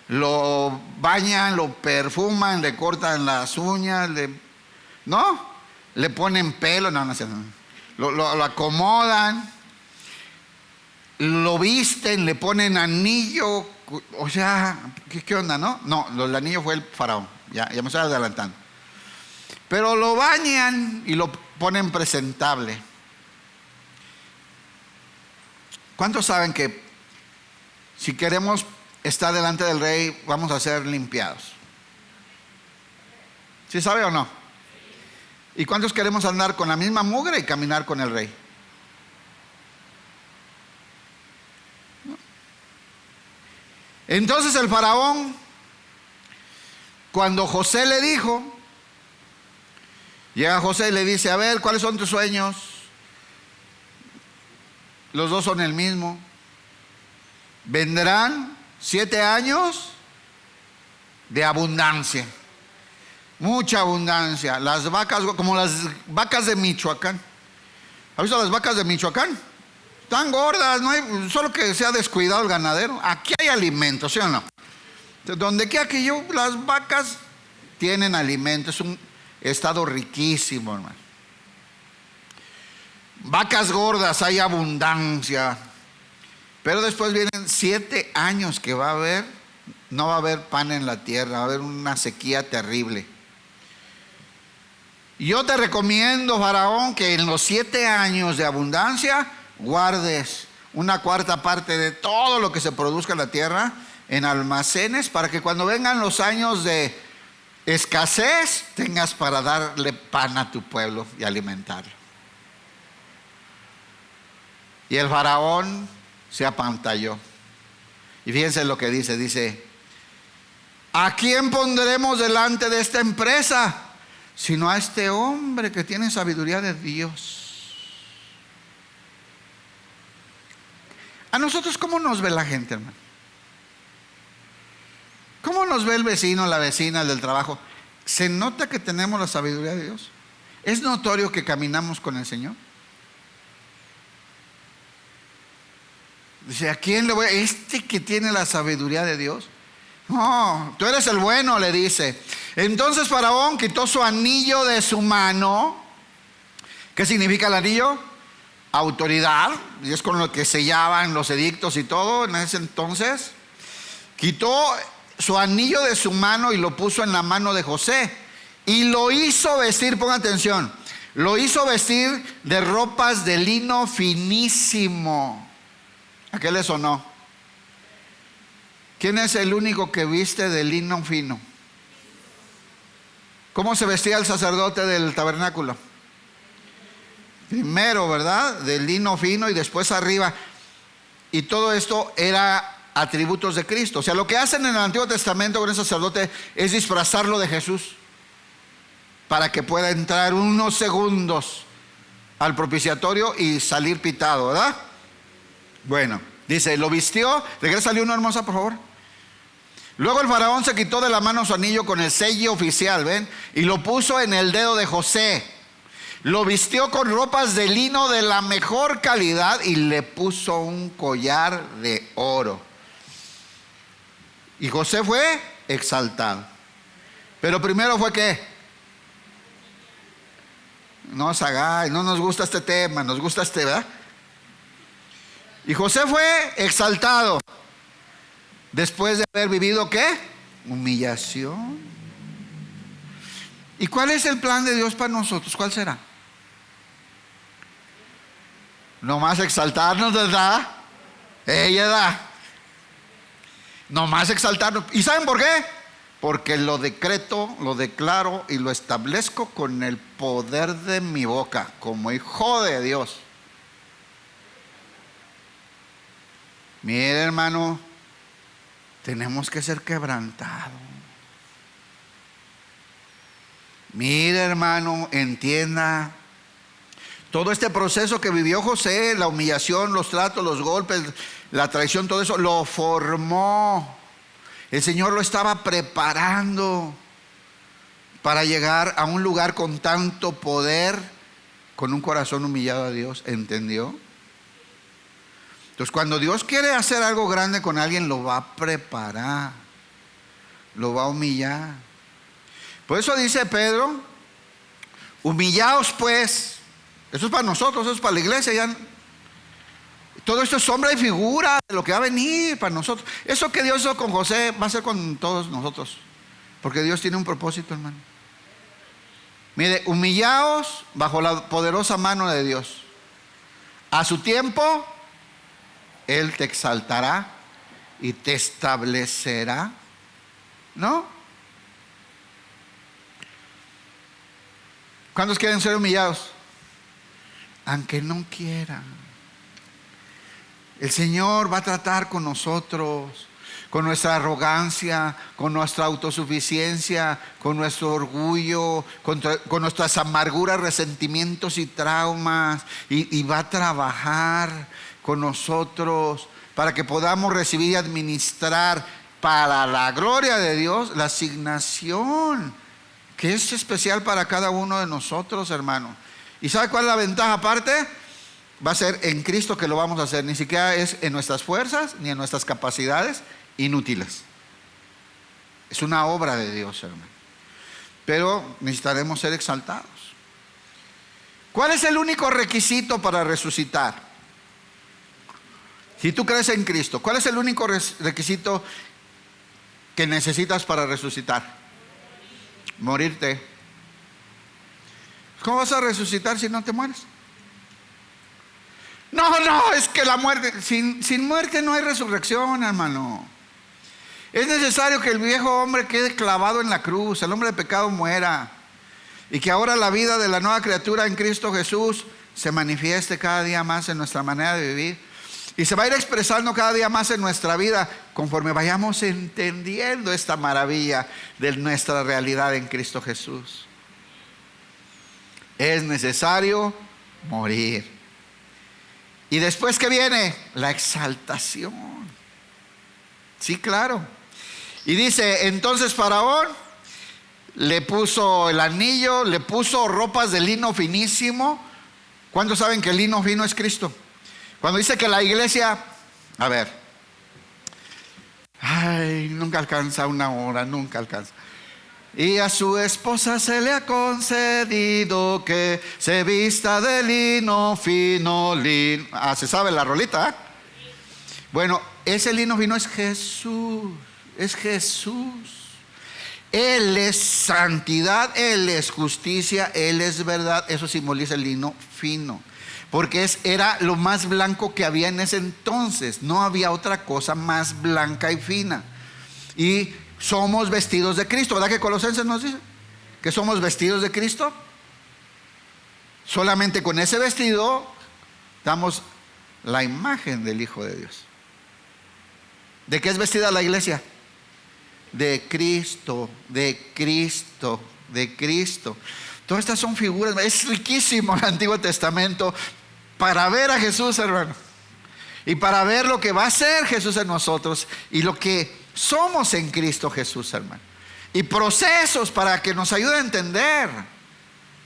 lo perfuman, le cortan las uñas, le ponen pelo, no. Lo acomodan, lo visten, le ponen anillo, o sea, ¿qué onda, no? No, el anillo fue el faraón, ya me estoy adelantando. Pero lo bañan y lo ponen presentable. ¿Cuántos saben que si queremos estar delante del rey vamos a ser limpiados? ¿Sí sabe o no? ¿Y cuántos queremos andar con la misma mugre y caminar con el rey? ¿No? Entonces el faraón, cuando José le dijo, llega José y le dice: a ver, ¿cuáles son tus sueños? Los dos son el mismo. Vendrán 7 años de abundancia. Mucha abundancia. Las vacas, como las vacas de Michoacán. ¿Has visto las vacas de Michoacán? Están gordas, no hay, solo que se ha descuidado el ganadero. Aquí hay alimento, ¿sí o no? Donde quiera que yo, las vacas tienen alimento. Es un estado riquísimo, hermano. Vacas gordas, hay abundancia. Pero después vienen 7 años que va a haber, no va a haber pan en la tierra, va a haber una sequía terrible. Yo te recomiendo, faraón, que en los 7 años de abundancia guardes una cuarta parte de todo lo que se produzca en la tierra en almacenes, para que cuando vengan los años de escasez tengas para darle pan a tu pueblo y alimentarlo. Y el faraón se apantalló. Y fíjense lo que dice: ¿a quién pondremos delante de esta empresa? Sino a este hombre que tiene sabiduría de Dios. ¿A nosotros cómo nos ve la gente, hermano? ¿Cómo nos ve el vecino, la vecina, el del trabajo? ¿Se nota que tenemos la sabiduría de Dios? ¿Es notorio que caminamos con el Señor? Dice, ¿a quién le voy a...? Este que tiene la sabiduría de Dios. No, tú eres el bueno, le dice. Entonces Faraón quitó su anillo de su mano. ¿Qué significa el anillo? Autoridad. Y es con lo que sellaban los edictos y todo en ese entonces. Quitó su anillo de su mano y lo puso en la mano de José. Y lo hizo vestir, pongan atención, lo hizo vestir de ropas de lino finísimo. ¿A qué le sonó? ¿Quién es el único que viste de lino fino? ¿Cómo se vestía el sacerdote del tabernáculo? Primero, ¿verdad? De lino fino y después arriba. Y todo esto era atributos de Cristo. O sea, lo que hacen en el Antiguo Testamento con el sacerdote es disfrazarlo de Jesús para que pueda entrar unos segundos al propiciatorio y salir pitado, ¿verdad? Bueno, dice, lo vistió. Regrésale una hermosa, por favor. Luego el faraón se quitó de la mano su anillo con el sello oficial, ¿ven? Y lo puso en el dedo de José. Lo vistió con ropas de lino de la mejor calidad y le puso un collar de oro. Y José fue exaltado. Pero primero fue ¿qué? No os hagáis, no nos gusta este tema, nos gusta este, ¿verdad? Y José fue exaltado. Después de haber vivido ¿qué? Humillación. ¿Y cuál es el plan de Dios para nosotros? ¿Cuál será? No más exaltarnos, ¿verdad? Ella da. No más exaltarnos. ¿Y saben por qué? Porque lo decreto, lo declaro y lo establezco con el poder de mi boca, como hijo de Dios. Mire, hermano, tenemos que ser quebrantados. Mire, hermano, entienda. Todo este proceso que vivió José, la humillación, los tratos, los golpes, la traición, todo eso, lo formó. El Señor lo estaba preparando para llegar a un lugar con tanto poder, con un corazón humillado a Dios. ¿Entendió? Entonces, cuando Dios quiere hacer algo grande con alguien, lo va a preparar, lo va a humillar. Por eso dice Pedro, humillaos pues. Eso es para nosotros, eso es para la iglesia. Ya. Todo esto es sombra y figura de lo que va a venir para nosotros. Eso que Dios hizo con José va a ser con todos nosotros, porque Dios tiene un propósito, hermano. Mire, humillaos bajo la poderosa mano de Dios. A su tiempo Él te exaltará y te establecerá, ¿no? ¿Cuántos quieren ser humillados? Aunque no quieran. El Señor va a tratar con nosotros, con nuestra arrogancia, con nuestra autosuficiencia, con nuestro orgullo, con nuestras amarguras, resentimientos y traumas, y va a trabajar con nosotros para que podamos recibir y administrar para la gloria de Dios la asignación que es especial para cada uno de nosotros, hermano. ¿Y sabe cuál es la ventaja aparte? Va a ser en Cristo que lo vamos a hacer. Ni siquiera es en nuestras fuerzas ni en nuestras capacidades inútiles. Es una obra de Dios, hermano. Pero necesitaremos ser exaltados. ¿Cuál es el único requisito para resucitar? Si tú crees en Cristo, ¿cuál es el único requisito que necesitas para resucitar? Morirte. ¿Cómo vas a resucitar si no te mueres? No, es que la muerte, sin muerte no hay resurrección, hermano. Es necesario que el viejo hombre quede clavado en la cruz, el hombre de pecado muera, y que ahora la vida de la nueva criatura en Cristo Jesús se manifieste cada día más en nuestra manera de vivir. Y se va a ir expresando cada día más en nuestra vida conforme vayamos entendiendo esta maravilla de nuestra realidad en Cristo Jesús. Es necesario morir. Y después, ¿qué viene? La exaltación. Sí, claro. Y dice, entonces Faraón le puso el anillo, le puso ropas de lino finísimo. ¿Cuántos saben que el lino fino es Cristo? Cuando dice que la iglesia, a ver, ay, nunca alcanza una hora, nunca alcanza. Y a su esposa se le ha concedido que se vista de lino fino, lino. Ah, se sabe la rolita, ¿eh? Bueno, ese lino fino es Jesús, es Jesús. Él es santidad, Él es justicia, Él es verdad. Eso simboliza el lino fino. Porque era lo más blanco que había en ese entonces. No había otra cosa más blanca y fina. Y somos vestidos de Cristo. ¿Verdad que Colosenses nos dice que somos vestidos de Cristo? Solamente con ese vestido damos la imagen del Hijo de Dios. ¿De qué es vestida la iglesia? De Cristo, de Cristo, de Cristo. Todas estas son figuras. Es riquísimo el Antiguo Testamento para ver a Jesús, hermano, y para ver lo que va a hacer Jesús en nosotros y lo que somos en Cristo Jesús, hermano. Y procesos para que nos ayude a entender,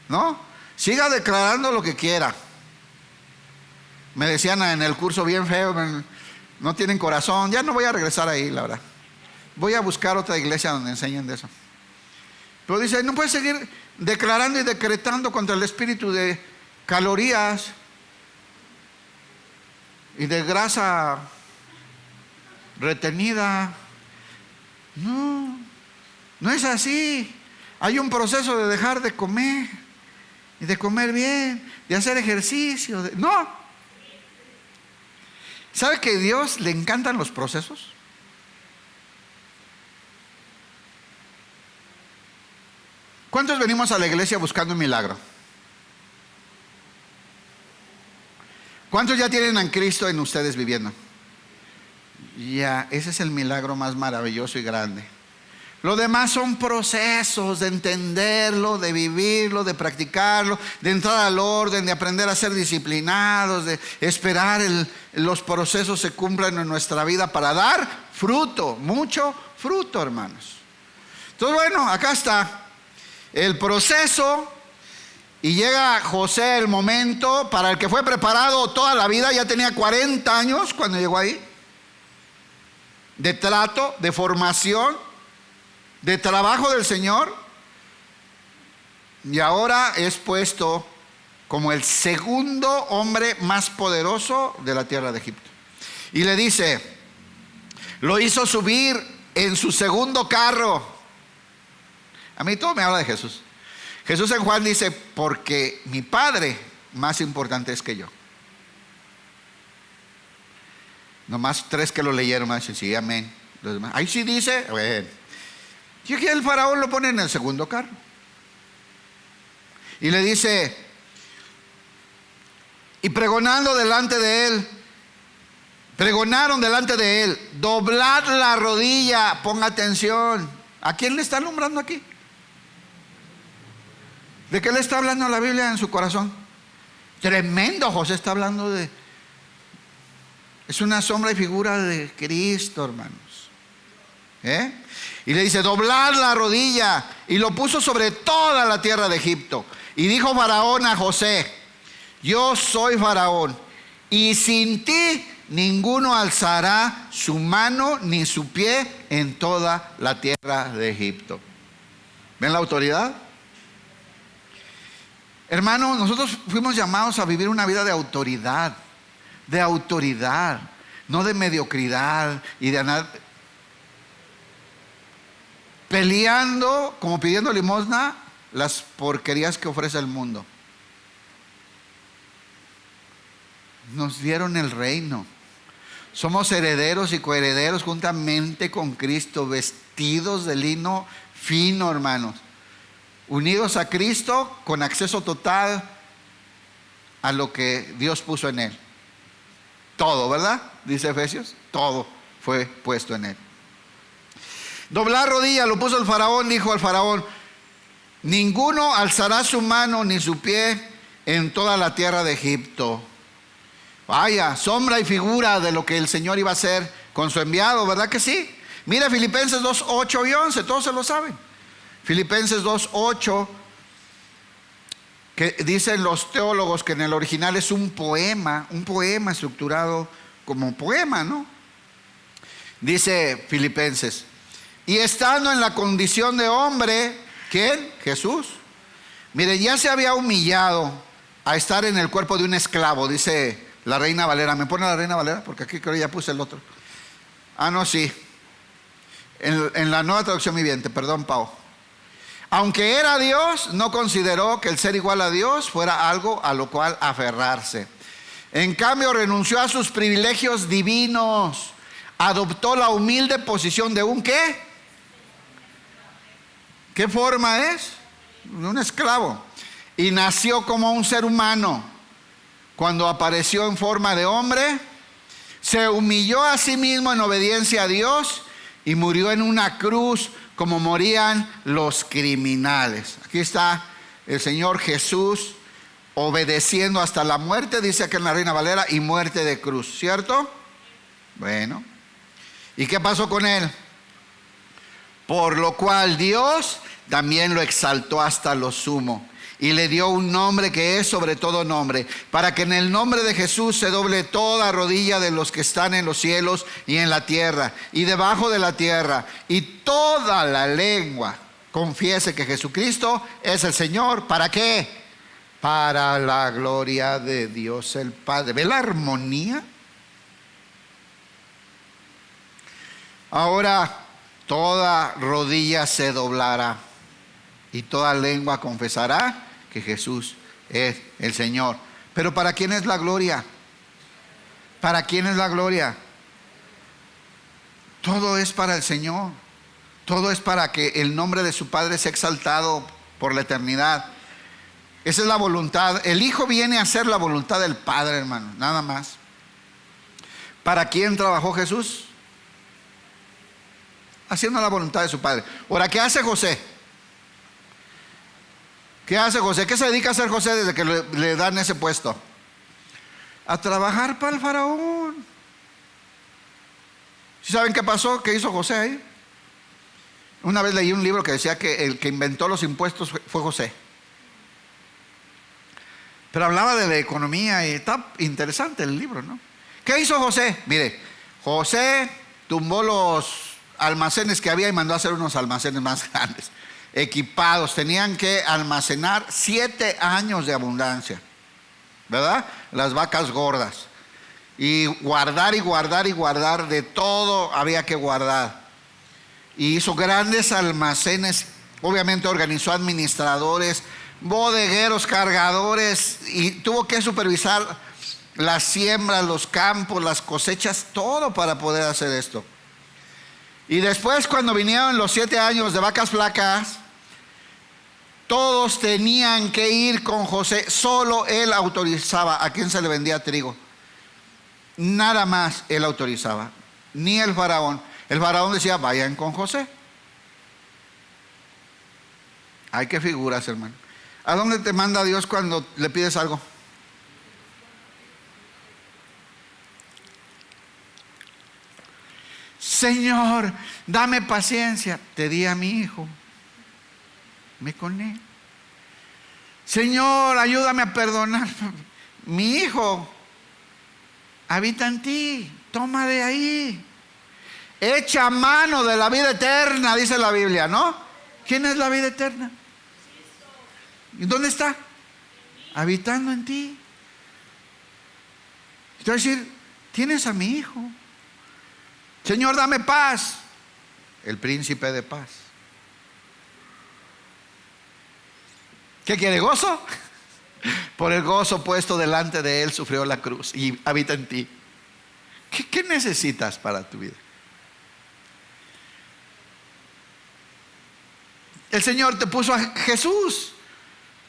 ¿no? Siga declarando lo que quiera. Me decían en el curso bien feo, no tienen corazón. Ya no voy a regresar ahí, la verdad. Voy a buscar otra iglesia donde enseñen de eso. Pero dice, no puedes seguir declarando y decretando contra el espíritu de calorías y de grasa retenida. No, no es así. Hay un proceso de dejar de comer y de comer bien, de hacer ejercicio. No. ¿Sabe que a Dios le encantan los procesos? ¿Cuántos venimos a la iglesia buscando un milagro? ¿Cuántos ya tienen a Cristo en ustedes viviendo? Ya, ese es el milagro más maravilloso y grande. Lo demás son procesos de entenderlo, de vivirlo, de practicarlo, de entrar al orden, de aprender a ser disciplinados, de esperar los procesos se cumplan en nuestra vida para dar fruto, mucho fruto, hermanos. Entonces, bueno, acá está el proceso. Y llega José, el momento para el que fue preparado toda la vida. Ya tenía 40 años cuando llegó ahí, de trato, de formación, de trabajo del Señor. Y ahora es puesto como el segundo hombre más poderoso de la tierra de Egipto. Y le dice, lo hizo subir en su segundo carro. A mí todo me habla de Jesús. Jesús en Juan dice, porque mi Padre más importante es que yo. Nomás 3 que lo leyeron más dicen, sí, amén. Los demás, ahí sí dice, bueno. Y aquí el faraón lo pone en el segundo carro. Y le dice, y pregonaron delante de él, doblad la rodilla, ponga atención. ¿A quién le está nombrando aquí? ¿De qué le está hablando la Biblia en su corazón? Tremendo. José está hablando de... Es una sombra y figura de Cristo, hermanos. Y le dice, doblad la rodilla. Y lo puso sobre toda la tierra de Egipto. Y dijo Faraón a José, yo soy Faraón, y sin ti ninguno alzará su mano ni su pie en toda la tierra de Egipto. ¿Ven la autoridad? Hermano, nosotros fuimos llamados a vivir una vida de autoridad, no de mediocridad y de andar peleando, como pidiendo limosna, las porquerías que ofrece el mundo. Nos dieron el reino. Somos herederos y coherederos juntamente con Cristo, vestidos de lino fino, hermanos. Unidos a Cristo con acceso total a lo que Dios puso en Él. todo, ¿verdad? Dice Efesios, todo fue puesto en él. Doblar rodilla, lo puso el faraón, dijo al faraón: ninguno alzará su mano ni su pie en toda la tierra de Egipto. Vaya, sombra y figura de lo que el Señor iba a hacer con su enviado, ¿verdad que sí? Mira Filipenses 2, 8 y 11, todos se lo saben. Filipenses 2, 8, que dicen los teólogos que en el original es un poema estructurado como poema, ¿no? Dice Filipenses: y estando en la condición de hombre, ¿quién? Jesús. Mire, ya se había humillado a estar en el cuerpo de un esclavo, dice la Reina Valera. ¿Me pone la Reina Valera? Porque aquí creo que ya puse el otro. Ah, no, sí. En la Nueva Traducción Viviente, perdón, Pau. Aunque era Dios, no consideró que el ser igual a Dios fuera algo a lo cual aferrarse. En cambio, renunció a sus privilegios divinos. Adoptó la humilde posición de un ¿qué? ¿Qué forma es? Un esclavo. Y nació como un ser humano. Cuando apareció en forma de hombre, se humilló a sí mismo en obediencia a Dios y murió en una cruz como morían los criminales. Aquí está el Señor Jesús obedeciendo hasta la muerte, dice aquí en la Reina Valera, y muerte de cruz, ¿cierto? Bueno, ¿y qué pasó con él? Por lo cual Dios también lo exaltó hasta lo sumo y le dio un nombre que es sobre todo nombre, para que en el nombre de Jesús se doble toda rodilla de los que están en los cielos y en la tierra y debajo de la tierra, y toda la lengua confiese que Jesucristo es el Señor. ¿Para qué? Para la gloria de Dios el Padre. ¿Ve la armonía? Ahora toda rodilla se doblará y toda lengua confesará que Jesús es el Señor. Pero ¿para quién es la gloria? ¿Para quién es la gloria? Todo es para el Señor. Todo es para que el nombre de su Padre sea exaltado por la eternidad. Esa es la voluntad. El Hijo viene a hacer la voluntad del Padre, hermano, nada más. ¿Para quién trabajó Jesús? Haciendo la voluntad de su Padre. Ahora, ¿qué hace José? ¿Qué hace José? ¿Qué se dedica a hacer José desde que le dan ese puesto? A trabajar para el faraón. ¿Sí saben qué pasó? ¿Qué hizo José ahí? Una vez leí un libro que decía que el que inventó los impuestos fue José. Pero hablaba de la economía y está interesante el libro, ¿no? ¿Qué hizo José? Mire, José tumbó los almacenes que había y mandó a hacer unos almacenes más grandes, equipados. Tenían que almacenar 7 años de abundancia, ¿verdad? Las vacas gordas. Y guardar y guardar y guardar, de todo había que guardar. Y hizo grandes almacenes. Obviamente organizó administradores, bodegueros, cargadores, y tuvo que supervisar las siembras, los campos, las cosechas, todo para poder hacer esto. Y después, cuando vinieron los 7 años de vacas flacas, todos tenían que ir con José. Solo él autorizaba a quién se le vendía trigo. Nada más él autorizaba, ni el faraón. El faraón decía: vayan con José. Hay que figuras, hermano. ¿A dónde te manda Dios cuando le pides algo? Señor, dame paciencia. Te di a mi hijo, me con él. Señor, ayúdame a perdonar. Mi hijo habita en ti, toma de ahí. Echa mano de la vida eterna, dice la Biblia, ¿no? ¿Quién es la vida eterna? ¿Y dónde está? Habitando en ti. Te voy a decir: tienes a mi hijo. Señor, dame paz. El príncipe de paz. ¿Qué quiere? ¿Gozo? Por el gozo puesto delante de él sufrió la cruz y habita en ti. ¿Qué necesitas para tu vida? El Señor te puso a Jesús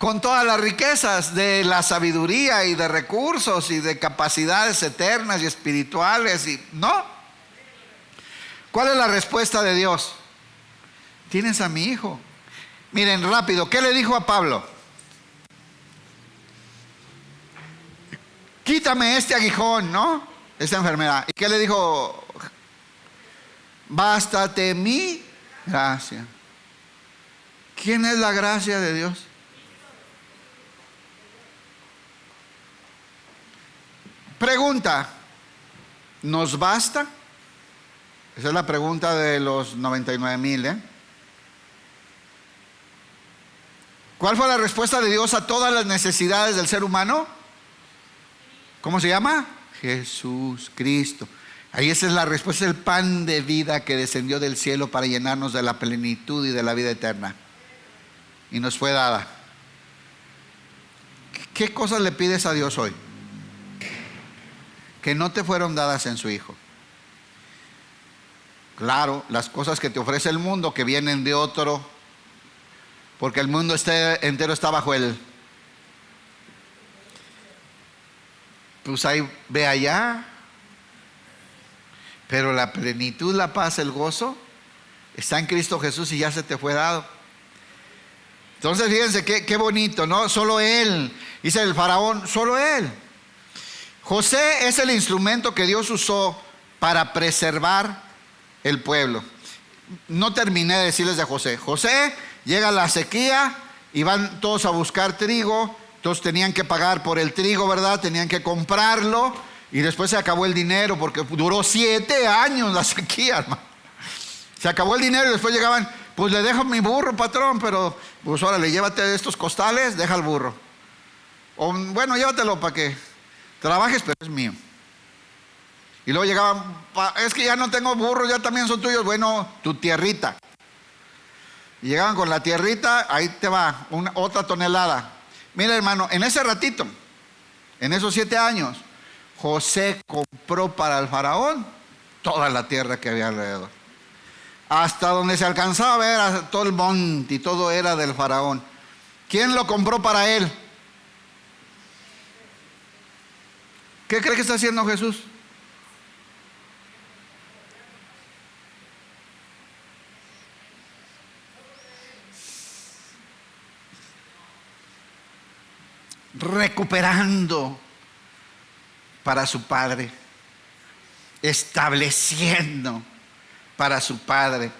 con todas las riquezas de la sabiduría y de recursos y de capacidades eternas y espirituales, y no. ¿Cuál es la respuesta de Dios? Tienes a mi hijo. Miren rápido, ¿qué le dijo a Pablo? Quítame este aguijón, ¿no? Esta enfermedad. ¿Y qué le dijo? Bástate mi gracia. ¿Quién es la gracia de Dios? Pregunta, ¿nos basta? Esa es la pregunta de los 99,000, ¿Cuál fue la respuesta de Dios a todas las necesidades del ser humano? ¿Cómo se llama? Jesús, Cristo. Ahí esa es la respuesta, el pan de vida que descendió del cielo para llenarnos de la plenitud y de la vida eterna. Y nos fue dada. ¿Qué cosas le pides a Dios hoy? Que no te fueron dadas en su Hijo. Claro, las cosas que te ofrece el mundo, que vienen de otro, porque el mundo entero está bajo él. Pues ahí ve allá. Pero la plenitud, la paz, el gozo está en Cristo Jesús y ya se te fue dado. Entonces fíjense qué bonito, ¿no? Solo Él, dice el faraón, solo Él. José es el instrumento que Dios usó para preservar el pueblo. No terminé de decirles de José. José llega a la sequía y van todos a buscar trigo. Todos tenían que pagar por el trigo, ¿verdad? Tenían que comprarlo. Y después se acabó el dinero porque duró 7 años la sequía, hermano. Se acabó el dinero y después llegaban, pues le dejo mi burro, patrón, pero pues órale, llévate estos costales, deja el burro. O bueno, llévatelo para que trabajes, pero es mío. Y luego llegaban, es que ya no tengo burros, ya también son tuyos. Bueno, tu tierrita. Y llegaban con la tierrita, ahí te va, otra tonelada. Mira, hermano, en ese ratito, en esos 7 años, José compró para el faraón toda la tierra que había alrededor. Hasta donde se alcanzaba a ver a todo el monte y todo era del faraón. ¿Quién lo compró para él? ¿Qué cree que está haciendo Jesús? Recuperando para su Padre, estableciendo para su Padre,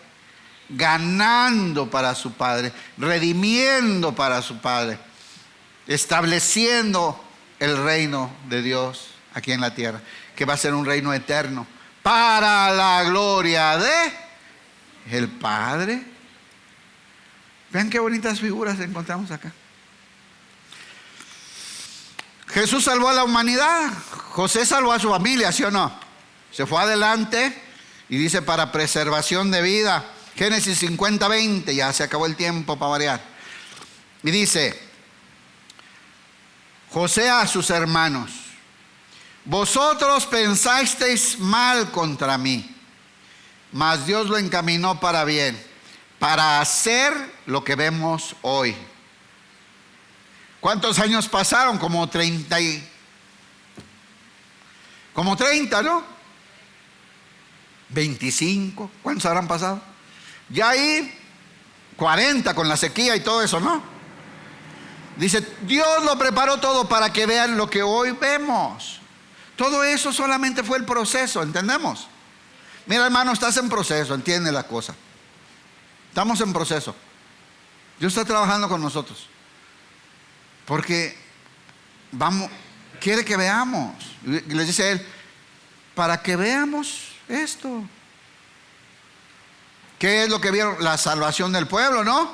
ganando para su Padre, redimiendo para su Padre, estableciendo el reino de Dios aquí en la tierra, que va a ser un reino eterno para la gloria de el Padre. Vean qué bonitas figuras encontramos acá. Jesús salvó a la humanidad. José salvó a su familia, ¿sí o no? Se fue adelante y dice para preservación de vida. Génesis 50:20, ya se acabó el tiempo para variar. Y dice, José a sus hermanos, vosotros pensasteis mal contra mí, mas Dios lo encaminó para bien, para hacer lo que vemos hoy. ¿Cuántos años pasaron? Como 30, ¿no? 25, ¿cuántos habrán pasado? Ya ahí 40 con la sequía y todo eso, ¿no? Dice, Dios lo preparó todo para que vean lo que hoy vemos. Todo eso solamente fue el proceso, ¿entendemos? Mira, hermano, estás en proceso, entiende la cosa. Estamos en proceso. Dios está trabajando con nosotros. Porque quiere que veamos. Y les dice él, para que veamos esto. ¿Qué es lo que vieron? La salvación del pueblo, ¿no?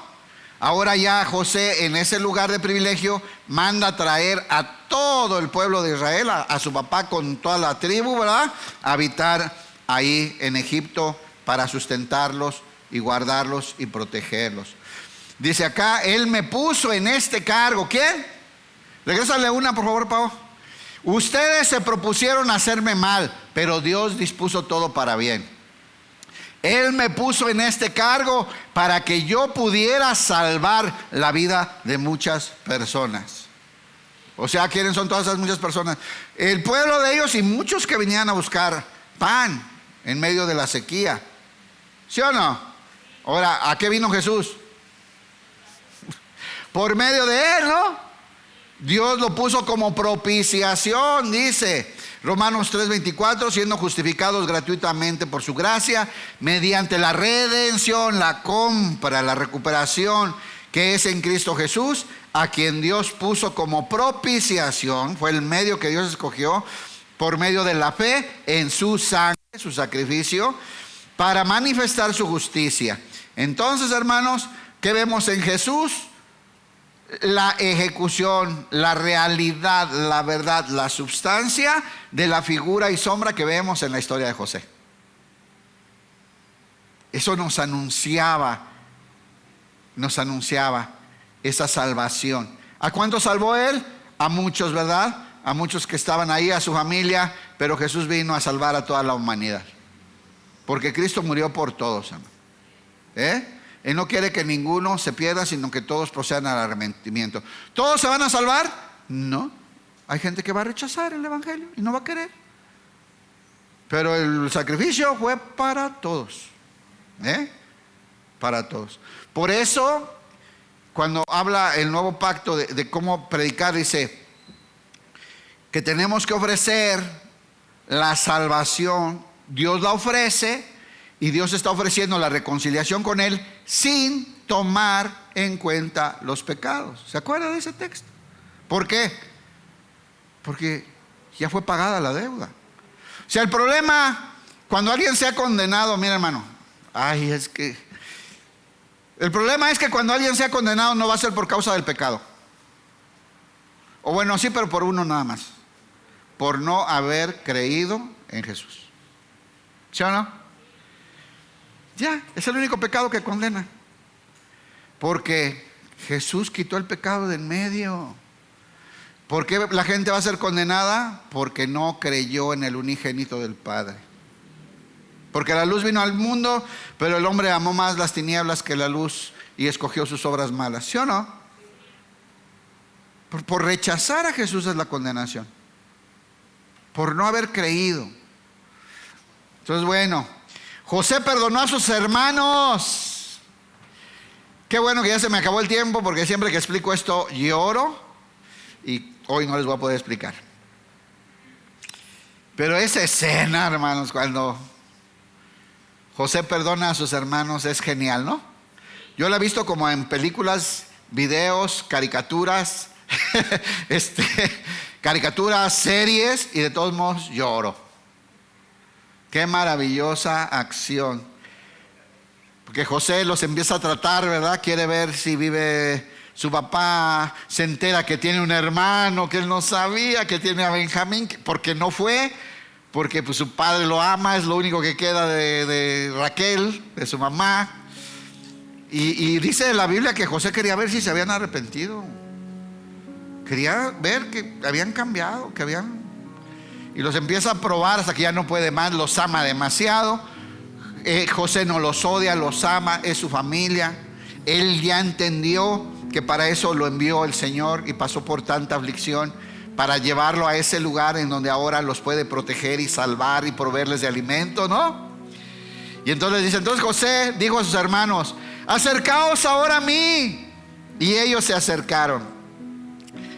Ahora ya José en ese lugar de privilegio manda a traer a todo el pueblo de Israel, a su papá con toda la tribu, ¿verdad? A habitar ahí en Egipto para sustentarlos y guardarlos y protegerlos. Dice acá, Él me puso en este cargo. ¿Quién? Regrésale una, por favor, Pau. Ustedes se propusieron hacerme mal, pero Dios dispuso todo para bien. Él me puso en este cargo para que yo pudiera salvar la vida de muchas personas. O sea, ¿quiénes son todas esas muchas personas? El pueblo de ellos y muchos que venían a buscar pan en medio de la sequía. ¿Sí o no? Ahora, ¿a qué vino Jesús? Por medio de Él, ¿no? Dios lo puso como propiciación, dice Romanos 3:24, siendo justificados gratuitamente por su gracia, mediante la redención, la compra, la recuperación que es en Cristo Jesús, a quien Dios puso como propiciación, fue el medio que Dios escogió por medio de la fe en su sangre, su sacrificio, para manifestar su justicia. Entonces, hermanos, ¿qué vemos en Jesús? La ejecución, la realidad, la verdad, la substancia de la figura y sombra que vemos en la historia de José. Eso nos anunciaba esa salvación. ¿A cuántos salvó Él? A muchos, ¿verdad? A muchos que estaban ahí, a su familia, pero Jesús vino a salvar a toda la humanidad. Porque Cristo murió por todos, ¿eh? Él no quiere que ninguno se pierda, sino que todos procedan al arrepentimiento. ¿Todos se van a salvar? No. Hay gente que va a rechazar el evangelio y no va a querer. Pero el sacrificio fue para todos, para todos. Por eso, cuando habla el nuevo pacto de cómo predicar, dice que tenemos que ofrecer la salvación. Dios la ofrece. Y Dios está ofreciendo la reconciliación con Él sin tomar en cuenta los pecados. ¿Se acuerda de ese texto? ¿Por qué? Porque ya fue pagada la deuda. O sea, el problema, cuando alguien sea condenado, mira hermano, el problema es que cuando alguien sea condenado no va a ser por causa del pecado. O bueno, sí, pero por uno nada más. Por no haber creído en Jesús. ¿Sí o no? Ya, es el único pecado que condena. Porque Jesús quitó el pecado de en medio. ¿Por qué la gente va a ser condenada? Porque no creyó en el unigénito del Padre. Porque la luz vino al mundo, pero el hombre amó más las tinieblas que la luz y escogió sus obras malas. ¿Sí o no? Por rechazar a Jesús es la condenación. Por no haber creído. Entonces, bueno, José perdonó a sus hermanos. Qué bueno que ya se me acabó el tiempo, porque siempre que explico esto lloro y hoy no les voy a poder explicar. Pero esa escena, hermanos, cuando José perdona a sus hermanos es genial, ¿no? Yo la he visto como en películas, videos, caricaturas, caricaturas, series, y de todos modos lloro. Qué maravillosa acción. Porque José los empieza a tratar, ¿verdad? Quiere ver si vive su papá. Se entera que tiene un hermano que él no sabía, que tiene a Benjamín, porque no fue, porque pues su padre lo ama, es lo único que queda de Raquel, de su mamá. Y dice la Biblia que José quería ver si se habían arrepentido. Quería ver que habían cambiado, y los empieza a probar hasta que ya no puede más, los ama demasiado. José no los odia, los ama, es su familia. Él ya entendió que para eso lo envió el Señor y pasó por tanta aflicción, para llevarlo a ese lugar en donde ahora los puede proteger y salvar y proveerles de alimento, ¿no? Y entonces dice, entonces José dijo a sus hermanos, acercaos ahora a mí. Y ellos se acercaron.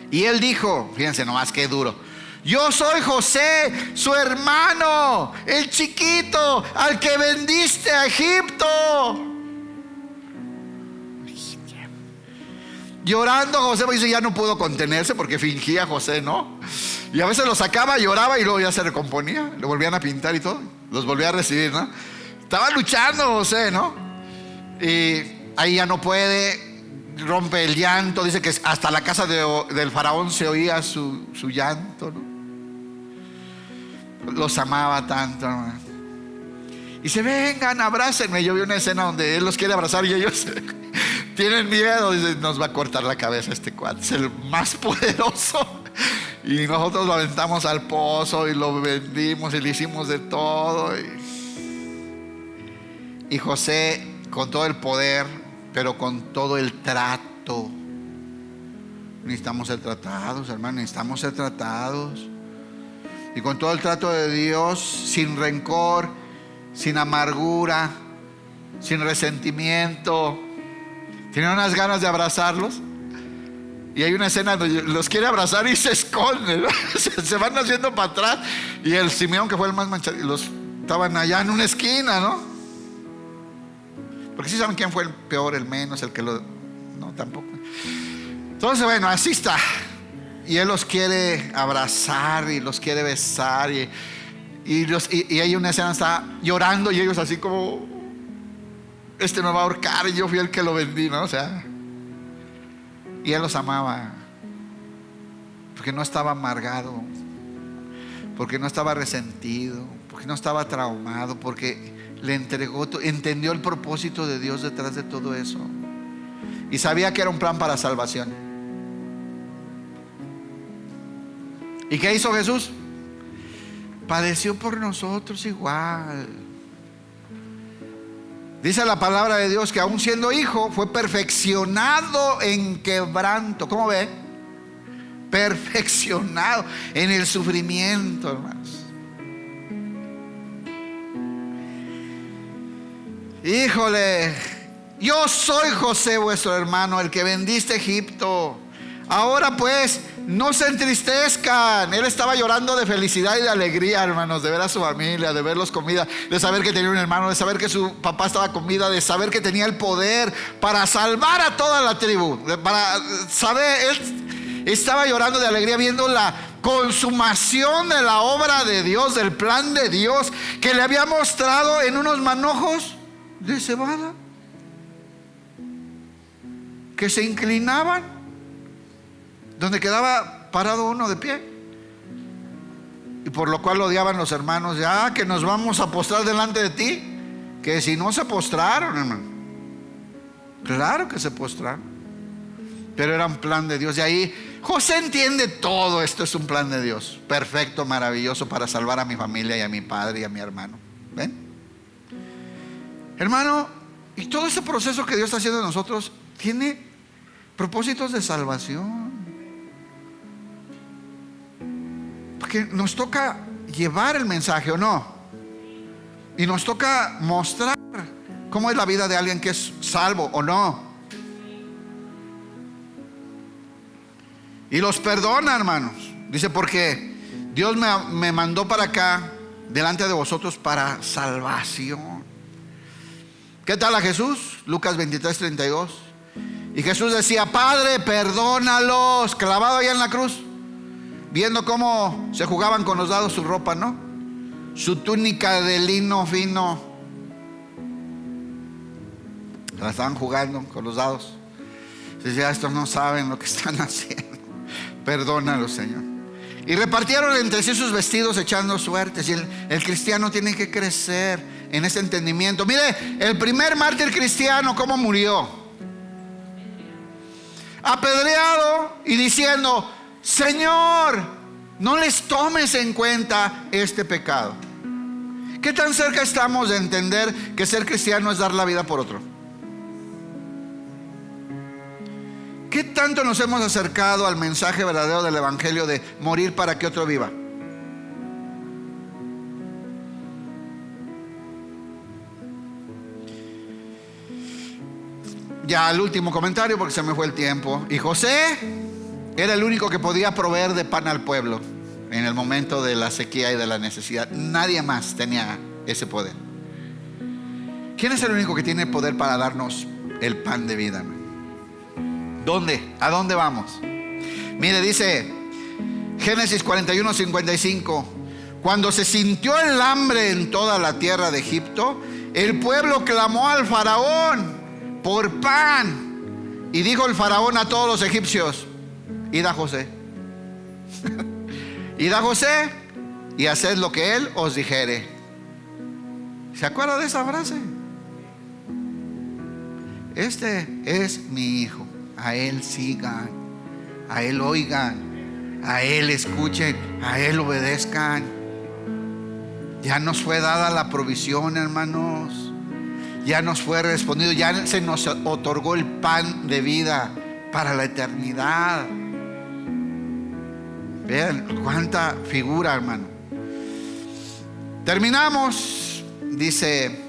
Y él dijo, fíjense nomás qué duro, yo soy José, su hermano, el chiquito al que vendiste a Egipto. Llorando José, pues ya no pudo contenerse porque fingía José, ¿no? Y a veces lo sacaba, lloraba y luego ya se recomponía. Lo volvían a pintar y todo, los volvía a recibir, ¿no? Estaba luchando José, ¿no? Y ahí ya no puede, rompe el llanto. Dice que hasta la casa del faraón se oía su llanto, ¿no? Los amaba tanto, ¿no? Y dice, vengan, abrácenme. Yo vi una escena donde él los quiere abrazar y ellos tienen miedo. Dice, nos va a cortar la cabeza este cuate, es el más poderoso. Y nosotros lo aventamos al pozo y lo vendimos y le hicimos de todo. Y José, con todo el poder, pero con todo el trato. Necesitamos ser tratados, hermano, necesitamos ser tratados. Y con todo el trato de Dios, sin rencor, sin amargura, sin resentimiento. Tienen unas ganas de abrazarlos. Y hay una escena donde los quiere abrazar y se esconden, ¿no? Se van haciendo para atrás. Y el Simeón, que fue el más manchado, los estaban allá en una esquina, ¿no? Porque sí saben quién fue el peor, el menos, el que lo... No, tampoco. Entonces, bueno, así está. Y él los quiere abrazar y los quiere besar. Y hay una escena, está llorando y ellos así como: este me va a ahorcar y yo fui el que lo vendí, ¿no? O sea, y él los amaba. Porque no estaba amargado, porque no estaba resentido, porque no estaba traumado, porque le entregó, entendió el propósito de Dios detrás de todo eso. Y sabía que era un plan para salvación. ¿Y qué hizo Jesús? Padeció por nosotros igual. Dice la palabra de Dios que aún siendo hijo fue perfeccionado en quebranto. ¿Cómo ve? Perfeccionado en el sufrimiento, hermanos. Híjole, yo soy José vuestro hermano, el que vendiste Egipto. Ahora pues, no se entristezcan. Él estaba llorando de felicidad y de alegría, hermanos, de ver a su familia, de verlos con vida, de saber que tenía un hermano, de saber que su papá estaba con vida, de saber que tenía el poder para salvar a toda la tribu. Para saber, él estaba llorando de alegría viendo la consumación de la obra de Dios, del plan de Dios que le había mostrado en unos manojos de cebada que se inclinaban, donde quedaba parado uno de pie, y por lo cual lo odiaban los hermanos. Ya que nos vamos a postrar delante de ti. Que si no se postraron, hermano. Claro que se postraron, pero era un plan de Dios. Y ahí José entiende todo esto es un plan de Dios, perfecto, maravilloso, para salvar a mi familia y a mi padre y a mi hermano. ¿Ven? Hermano, y todo ese proceso que Dios está haciendo en nosotros tiene propósitos de salvación. Porque nos toca llevar el mensaje, ¿o no? Y nos toca mostrar cómo es la vida de alguien que es salvo, ¿o no? Y los perdona, hermanos. Dice, porque Dios me mandó para acá delante de vosotros para salvación. ¿Qué tal a Jesús? Lucas 23:32. Y Jesús decía: Padre, perdónalos. Clavado allá en la cruz, viendo cómo se jugaban con los dados su ropa, ¿no? Su túnica de lino fino. La estaban jugando con los dados. Decía: estos no saben lo que están haciendo. Perdónalos, Señor. Y repartieron entre sí sus vestidos echando suertes. Y el cristiano tiene que crecer en ese entendimiento. Mire, el primer mártir cristiano, ¿cómo murió? Apedreado y diciendo: Señor, no les tomes en cuenta este pecado. ¿Qué tan cerca estamos de entender que ser cristiano es dar la vida por otro? ¿Qué tanto nos hemos acercado al mensaje verdadero del evangelio de morir para que otro viva? Ya el último comentario, porque se me fue el tiempo. Y José era el único que podía proveer de pan al pueblo en el momento de la sequía y de la necesidad. Nadie más tenía ese poder. ¿Quién es el único que tiene poder para darnos el pan de vida? ¿Dónde? ¿A dónde vamos? Mire, dice Génesis 41:55: cuando se sintió el hambre en toda la tierra de Egipto, el pueblo clamó al faraón por pan. Y dijo el faraón a todos los egipcios: id a José. Id a José y haced lo que él os dijere. ¿Se acuerda de esa frase? Este es mi hijo, a él sigan, a él oigan, a él escuchen, a él obedezcan. Ya nos fue dada la provisión, hermanos. ya nos fue respondido, ya se nos otorgó el pan de vida para la eternidad. Vean cuánta figura, hermano. Terminamos, dice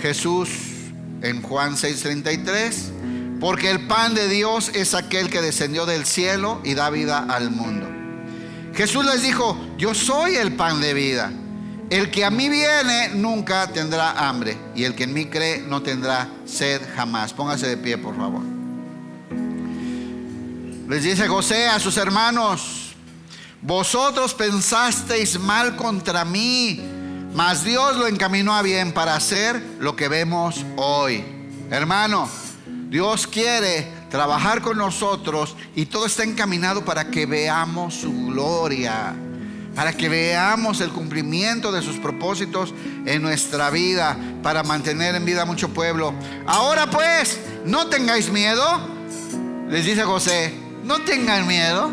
Jesús en Juan 6:33, porque el pan de Dios es aquel que descendió del cielo y da vida al mundo. Jesús les dijo: yo soy el pan de vida. El que a mí viene nunca tendrá hambre, y el que en mí cree no tendrá sed jamás. Póngase de pie, por favor. Les dice José a sus hermanos: vosotros pensasteis mal contra mí, mas Dios lo encaminó a bien para hacer lo que vemos hoy. Hermano, Dios quiere trabajar con nosotros y todo está encaminado para que veamos su gloria, para que veamos el cumplimiento de sus propósitos en nuestra vida, para mantener en vida a mucho pueblo. Ahora pues, no tengáis miedo, les dice José, no tengan miedo.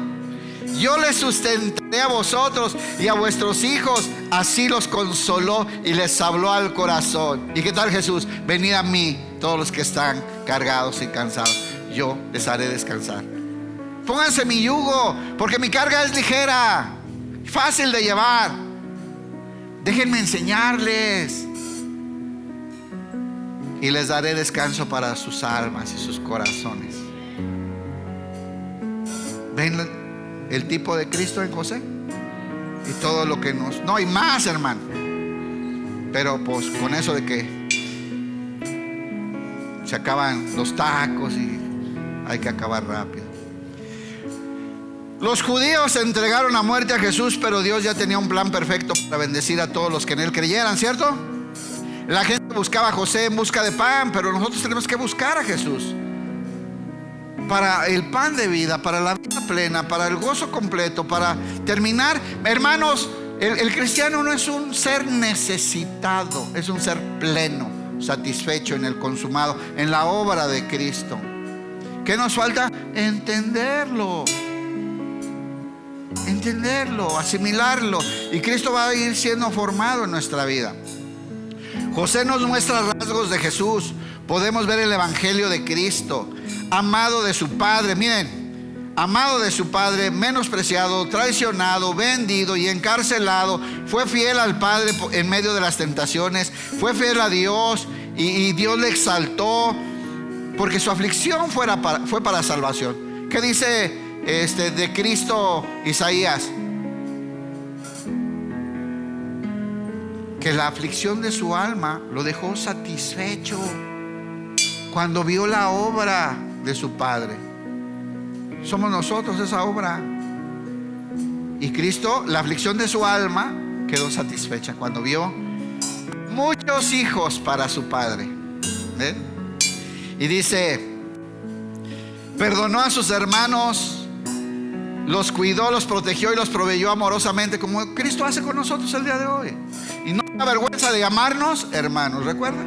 Yo les sustentaré a vosotros y a vuestros hijos. Así los consoló y les habló al corazón. ¿Y qué tal Jesús? Venid a mí todos los que están cargados y cansados, yo les haré descansar. Pónganse mi yugo, porque mi carga es ligera, fácil de llevar. Déjenme enseñarles y les daré descanso para sus almas y sus corazones. ¿Ven el tipo de Cristo en José? Y todo lo que nos... No hay más, hermano. Pero pues con eso de que se acaban los tacos y hay que acabar rápido. Los judíos entregaron a muerte a Jesús, pero Dios ya tenía un plan perfecto para bendecir a todos los que en él creyeran, ¿cierto? La gente buscaba a José en busca de pan, pero nosotros tenemos que buscar a Jesús para el pan de vida, para la vida plena, para el gozo completo, para terminar. Hermanos, el cristiano no es un ser necesitado, es un ser pleno, satisfecho en el consumado, en la obra de Cristo. ¿Qué nos falta? Entenderlo, asimilarlo, y Cristo va a ir siendo formado en nuestra vida. José nos muestra rasgos de Jesús. Podemos ver el evangelio de Cristo, amado de su Padre. Miren, amado de su Padre, menospreciado, traicionado, vendido y encarcelado. Fue fiel al Padre en medio de las tentaciones. Fue fiel a Dios y Dios le exaltó, porque su aflicción fue para salvación. ¿Qué dice de Cristo Isaías? Que la aflicción de su alma lo dejó satisfecho cuando vio la obra de su Padre. Somos nosotros esa obra. Y Cristo, la aflicción de su alma quedó satisfecha cuando vio muchos hijos para su Padre. ¿Ven? Y dice, perdonó a sus hermanos, los cuidó, los protegió y los proveyó amorosamente, como Cristo hace con nosotros el día de hoy. Y no da vergüenza de llamarnos hermanos, ¿recuerdan?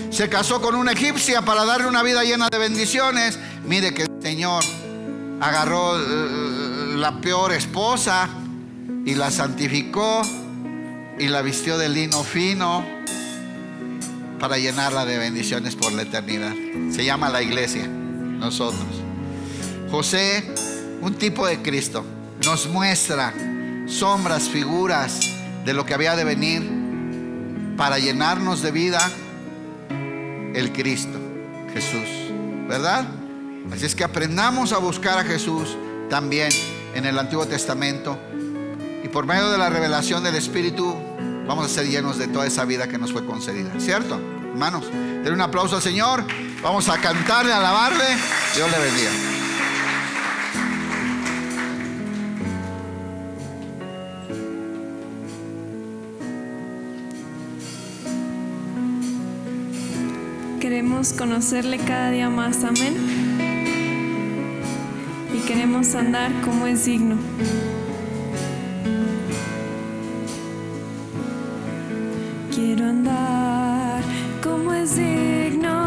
Se casó con una egipcia para darle una vida llena de bendiciones. Mire que el Señor agarró la peor esposa y la santificó y la vistió de lino fino para llenarla de bendiciones por la eternidad. Se llama la iglesia, nosotros. José, un tipo de Cristo, nos muestra sombras, figuras de lo que había de venir para llenarnos de vida. El Cristo, Jesús, ¿verdad? Así es que aprendamos a buscar a Jesús también en el Antiguo Testamento, y por medio de la revelación del Espíritu vamos a ser llenos de toda esa vida que nos fue concedida, ¿cierto? Hermanos, denle un aplauso al Señor. Vamos a cantarle, a alabarle. Dios le bendiga. Queremos conocerle cada día más, amén. Y queremos andar como es digno. Quiero andar como es digno.